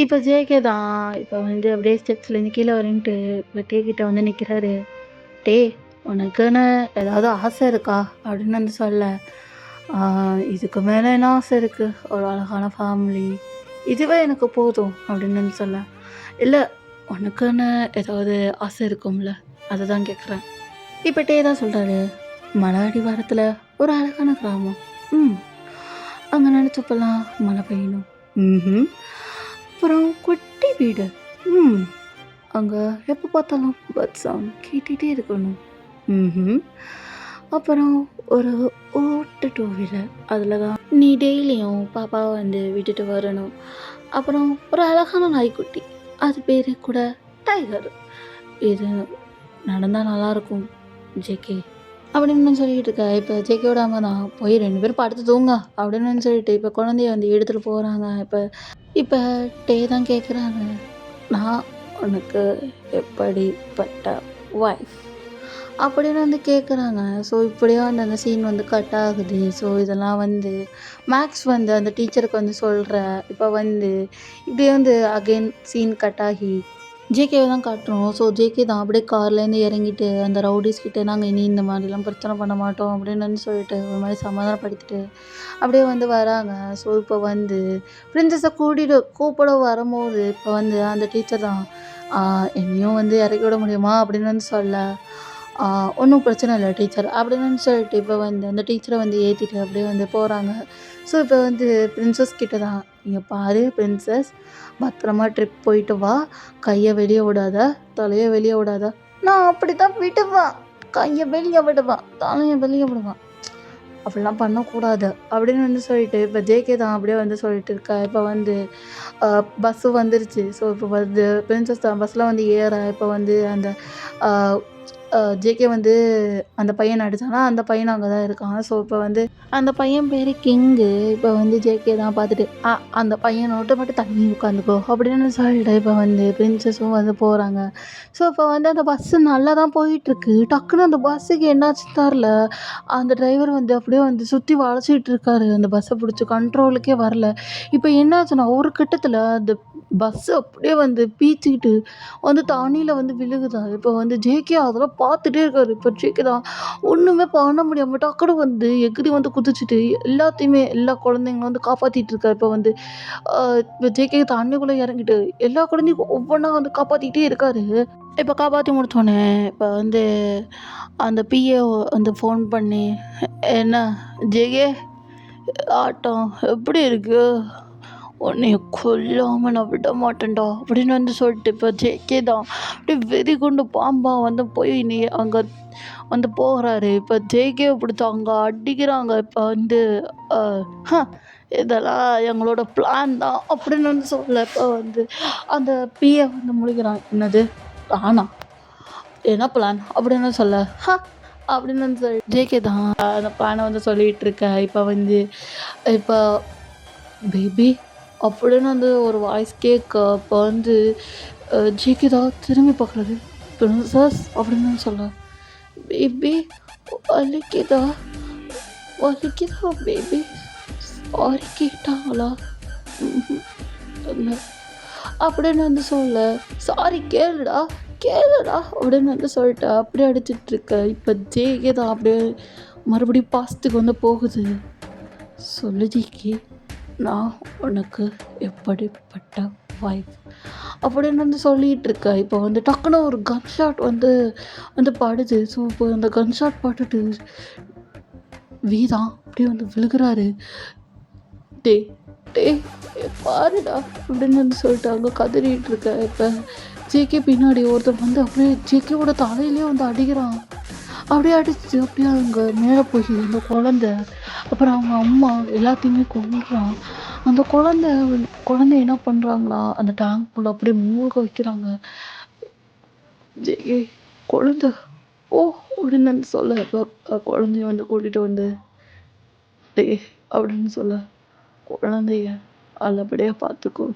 இப்போ ஜேகே தான் இப்போ வந்து அப்படியே ஸ்டெப்ஸ்லேருந்து கீழே வரேன்ட்டு இப்போ டே கிட்ட வந்து நிற்கிறாரு. டே உனக்குன்னு ஏதாவது ஆசை இருக்கா அப்படின்னு வந்து சொல்ல, இதுக்கு மேலே என்ன ஆசை இருக்குது, ஒரு அழகான ஃபேமிலி, இதுவே எனக்கு போதும் அப்படின்னு வந்து சொல்ல, இல்லை உனக்குன்னு ஏதாவது ஆசை இருக்கும்ல, அதை தான் கேட்குறேன். இப்போ டே தான் சொல்கிறாரு, மலை அடிவாரத்தில் ஒரு அழகான கிராமம், அங்கே நினச்சப்பெல்லாம் மழை பெய்யணும், அப்புறம் குட்டி வீடு, அங்கே எப்போ பார்த்தாலும் பர்ட் சவுண்ட் கேட்டுகிட்டே இருக்கணும், அப்புறம் ஒரு ஓட்டு டூ வீலர், அதில் தான் நீ டெய்லியும் பாப்பாவை வந்து விட்டுட்டு வரணும், அப்புறம் ஒரு அழகான நாய்க்குட்டி, அது பேர் கூட டைகர், இது நடந்தால் நல்லாயிருக்கும் ஜேகே அப்படின்னு சொல்லிட்டு இருக்கா. இப்போ ஜேகேயோட அம்மா தான் போய் 2 பேரும் படுத்து தூங்க அப்படின்னு சொல்லிட்டு இப்போ குழந்தைய வந்து எடுத்துகிட்டு போகிறாங்க. இப்போ டே தான் கேட்குறாங்க, நான் உனக்கு எப்படிப்பட்ட ஒய்ஃப் அப்படின்னு வந்து கேட்குறாங்க. ஸோ இப்படியே வந்து அந்த சீன் வந்து கட் ஆகுது. ஸோ இதெல்லாம் வந்து மேக்ஸ் வந்து அந்த டீச்சருக்கு வந்து சொல்கிற, இப்போ வந்து இப்படியே வந்து அகெயின் சீன் கட் ஆகி ஜேகேவை தான் காட்டுறோம். ஸோ ஜேகே தான் அப்படியே கார்லேருந்து இறங்கிட்டு அந்த ரவுடிஸ் கிட்ட நாங்கள் இனி இந்த மாதிரிலாம் பிரச்சனை பண்ண மாட்டோம் அப்படின்னு வந்து சொல்லிட்டு ஒரு மாதிரி சமாதானப்படுத்திட்டு அப்படியே வந்து வராங்க. ஸோ இப்போ வந்து பிரின்சஸை கூப்பிட வரும்போது இப்போ வந்து அந்த டீச்சர் தான் என்னையும் வந்து இறக்கி விட முடியுமா அப்படின்னு வந்து சொல்ல, ஒன்றும் பிரச்சனை இல்லை டீச்சர் அப்படின்னு சொல்லிட்டு இப்போ வந்து அந்த டீச்சரை வந்து ஏற்றிட்டு அப்படியே வந்து போகிறாங்க. ஸோ இப்போ வந்து பிரின்சஸ் கிட்ட தான், இங்கே பாரு பிரின்சஸ், பத்திரமா ட்ரிப் போயிட்டு வா, கையை வெளியே விடாத, தலையை வெளியே விடாத. நான் அப்படி தான் விடுவேன், கையை வெளியே விடுவேன், தலையை வெளியே விடுவேன், அப்படிலாம் பண்ணக்கூடாது அப்படின்னு வந்து சொல்லிட்டு இப்போ ஜேகே தான் அப்படியே வந்து சொல்லிட்டு இருக்கா. இப்போ வந்து பஸ்ஸு வந்துருச்சு. ஸோ இப்போ வந்து பிரின்சஸ் தான் பஸ்ஸில் வந்து ஏற, இப்போ வந்து அந்த ஜேகே வந்து அந்த பையன் நடித்தானா அந்த பையன் அங்கே தான் இருக்கான். ஸோ இப்போ வந்து அந்த பையன் பேர் கிங்கு. இப்போ வந்து ஜேகே தான் பார்த்துட்டு, அந்த பையனோட்ட மட்டும் தண்ணி உட்காந்துக்கோ அப்படின்னு சொல்லிட்டு இப்போ வந்து பிரின்சஸும் வந்து போகிறாங்க. ஸோ இப்போ வந்து அந்த பஸ்ஸு நல்லா தான் போயிட்டுருக்கு. டக்குன்னு அந்த பஸ்ஸுக்கு என்னாச்சுன்னு தெரில, அந்த டிரைவர் வந்து அப்படியே வந்து சுற்றி வளைச்சிட்டு இருக்காரு, அந்த பஸ்ஸை பிடிச்சி கண்ட்ரோலுக்கே வரல. இப்போ என்னாச்சுன்னா ஒரு கட்டத்தில் அந்த பஸ்ஸு அப்படியே வந்து பீச்சிக்கிட்டு வந்து தண்ணியில் வந்து விழுகுதா. இப்போ வந்து ஜேகே அதெல்லாம் பார்த்துட்டே இருக்காரு. இப்போ ஜேகே தான் ஒன்றுமே பண்ண முடியாமல் டக்குனு வந்து எகிறி வந்து குதிச்சுட்டு எல்லாத்தையுமே எல்லா குழந்தைங்களும் வந்து காப்பாற்றிட்டு இருக்காரு. இப்போ வந்து இப்போ ஜேகே தண்ணிக்குள்ளே இறங்கிட்டு எல்லா குழந்தையும் ஒவ்வொன்றா வந்து காப்பாற்றிக்கிட்டே இருக்காரு. இப்போ காப்பாற்றி முடித்தோடனே இப்போ வந்து அந்த பிஏ வந்து ஃபோன் பண்ணி, என்ன ஜேகே ஆட்டம் எப்படி இருக்குது, உன்னைய கொல்லாமல் நான் விட மாட்டேன்டா அப்படின்னு வந்து சொல்லிட்டு இப்போ ஜேகே தான் அப்படியே வெறி கொண்டு பாம்பா வந்து போய் நீ அங்கே வந்து போகிறாரு. இப்போ ஜேகே பிடிச்சி அங்கே அடிக்கிறாங்க. இப்போ வந்து இதெல்லாம் எங்களோட பிளான் தான் அப்படின்னு வந்து சொல்ல, இப்போ வந்து அந்த பிஏ வந்து முழிக்கிறான், என்னது ஆனா என்ன பிளான் அப்படின்னு சொல்ல, அப்படின்னு வந்து சொல்லி ஜேகே தான் அந்த பிளானை வந்து சொல்லிகிட்டு இருக்க. இப்போ வந்து இப்போ பேபி அப்படின்னு வந்து ஒரு வாய்ஸ் கேட்க, அப்போ வந்து ஜேகே தான் திரும்பி பார்க்குறது, பிரின்சஸ் அப்படின்னு சொல்ல, பேபி வலிக்குதா வலிக்குதா பேபி, சாரி கேட்டாங்களா இல்லை அப்படின்னு வந்து சொல்ல, சாரி கேளுடா அப்படின்னு வந்து சொல்லிட்டு அப்படியே அடிச்சிட்ருக்க. இப்போ ஜேகே தான் அப்படியே மறுபடியும் பாசத்துக்கு வந்து போகுது. சொல்லு ஜேகே, நான் உனக்கு எப்படிப்பட்ட ஒய்ஃப் அப்படின்னு வந்து சொல்லிகிட்டு இருக்க. இப்போ வந்து டக்குன்னு ஒரு கன் ஷாட் வந்து படுது. ஸோ இப்போ அந்த கன் ஷாட் பட்டுட்டு வீதான் அப்படியே வந்து விழுகிறாரு. டே டே பாருடா அப்படின்னு வந்து சொல்லிட்டு அங்கே கதறிட்டு இருக்க. இப்போ ஜேகே பின்னாடி ஒருத்தர் வந்து அப்படியே ஜேகேவோட தலையிலே வந்து அடிக்கிறான். அப்படியே அடிச்சு அப்படியே அங்கே மேலே போய் அந்த குழந்த, அப்புறம் அவங்க அம்மா எல்லாத்தையுமே கொண்டுறான். அந்த குழந்தை என்ன பண்ணுறாங்களா, அந்த டேங்க்குள்ளே அப்படியே மூழ்க வைக்கிறாங்க. ஜேகே குழந்த ஓ அப்படின்னு வந்து சொல்ல, இப்போ குழந்தைய வந்து கூட்டிகிட்டு வந்து டே அப்படின்னு சொல்ல, குழந்தைய நல்லபடியாக பார்த்துக்கோ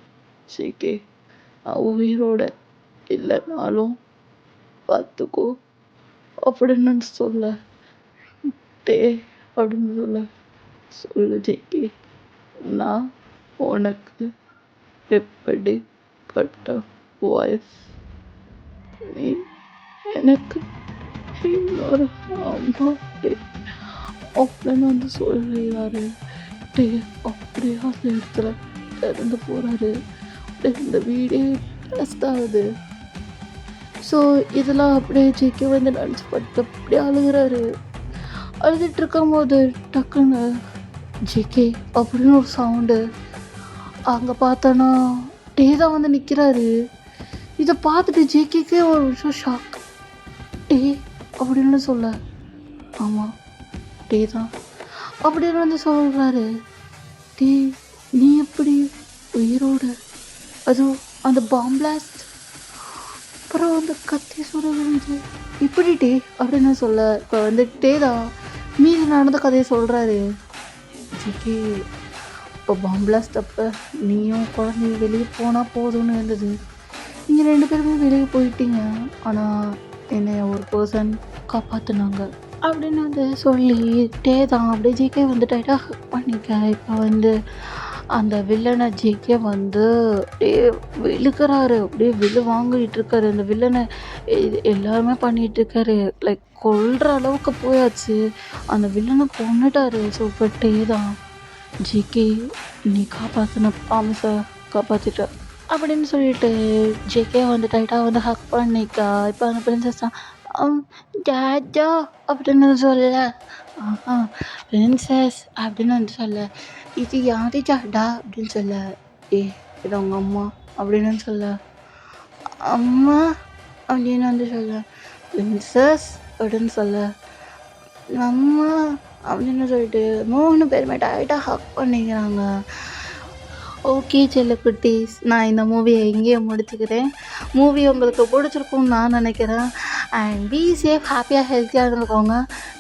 ஜேகே, உயிரோட இல்லைனாலும் பார்த்துக்கோ அப்படின்னு சொல்ல, டே அப்படின்னு சொல்லு ஜேகே, நான் உனக்கு எப்படிப்பட்ட வாய்ஸ் நீ எனக்கு இன்னொரு அம்மா அப்படின்னு வந்து சொல்கிறாரு. டே அப்படியே அந்த இடத்துல இறந்து போகிறாரு. இந்த வீடியோ டெஸ்ட் ஆகுது. ஸோ இதெல்லாம் அப்படியே ஜேகே வந்து நினச்சி பட்டு அப்படியே அழுகிறாரு. அழுதுட்டு இருக்கும்போது டக்குன்னு ஜேகே அப்படின்னு ஒரு சவுண்டு. அங்கே பார்த்தோன்னா டே தான் வந்து நிற்கிறாரு. இதை பார்த்துட்டு ஜேகேக்கே ஒரு விஷயம் ஷாக். டே அப்படின்னு சொல்ல, ஆமாம் டே தான் அப்படின்னு வந்து சொல்கிறாரு. டே நீ எப்படி உயிரோடு, அதுவும் அந்த பாம் பிளாஸ்ட் அப்புறம் அந்த கத்தி சுட விழுந்து இப்படி டே அப்படின்னு சொல்ல, இப்போ வந்து டே தான் மீதி நடந்த கதையை சொல்கிறாரு. ஜிகே இப்போ பாம் பிளாஸ்ட் அப்போ நீயும் குழந்தைங்க வெளியே போனால் போதும்னு இருந்தது. நீங்கள் 2 பேருமே வெளியே போயிட்டீங்க, ஆனால் என்னை ஒரு பர்சன் காப்பாற்றினாங்க அப்படின்னு வந்து சொல்லிட்டே தான் அப்படியே ஜேகே வந்து டைட்டாக ஹக் பண்ணிக்க. இப்போ வந்து அந்த வில்லனை ஜேகே வந்து அப்படியே விழுக்கிறாரு. அப்படியே வாங்கிட்டு இருக்காரு. அந்த வில்லனை எல்லாருமே பண்ணிகிட்டு இருக்காரு. லைக் கொல்ற அளவுக்கு போயாச்சு. அந்த வில்லனை கொன்னுட்டாரு. ஸோ இப்போ டே தான் ஜேகே நீ காப்பாற்றின ப்ராமிஸை காப்பாற்றிட்ட அப்படின்னு சொல்லிட்டு ஜேகே வந்து டைட்டாக வந்து ஹக் பண்ணிக்கா. இப்போ அந்த பிரின்சஸ் தான் ஜாஜா அப்படின்னு சொல்ல, பிரின்சஸ் அப்படின்னு வந்து சொல்ல, இது யாரு ஜாடா அப்படின்னு சொல்ல, இது அவங்க அம்மா அப்படின்னு சொல்ல, அம்மா அப்படின்னு வந்து சொல்ல, பிரின்சஸ் அப்படின்னு சொல்ல, அம்மா அப்படின்னு சொல்லிட்டு 3 பேருமே டைட்டாக ஹக் பண்ணிக்கிறாங்க. ஓகே செல்லக்குட்டீஸ், நான் இந்த மூவியை எங்கேயே முடிச்சுக்கிறேன். மூவி உங்களுக்கு பிடிச்சிருக்கும்னு நான் நினைக்கிறேன். அண்ட் பி சேஃப், ஹாப்பியாக ஹெல்த்தியாக இருந்துக்கோங்க.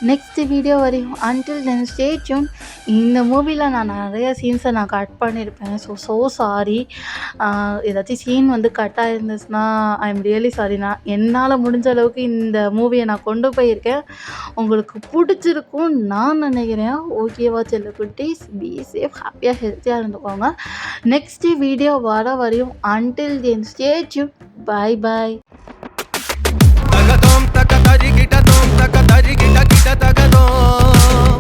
நெக்ஸ்ட் வீடியோ வரையும் அன்டில் தென் ஸ்டே டியூன். இந்த மூவியில் நான் நிறைய சீன்ஸை நான் கட் பண்ணியிருப்பேன். So sorry. ஏதாச்சும் சீன் வந்து கட் ஆகிருந்துச்சுன்னா ஐ எம் ரியலி சாரி. நான் என்னால் முடிஞ்ச அளவுக்கு இந்த மூவியை நான் கொண்டு போயிருக்கேன். உங்களுக்கு பிடிச்சிருக்கும்னு நான் நினைக்கிறேன். ஓகேவா செல்லக்குட்டீஸ், பி சேஃப், ஹாப்பியாக ஹெல்த்தியாக இருந்துக்கோங்க. நெக்ஸ்ட் வீடியோ வர வரையும் அன்டில் தென் ஸ்டே டியூன். பாய் பாய்.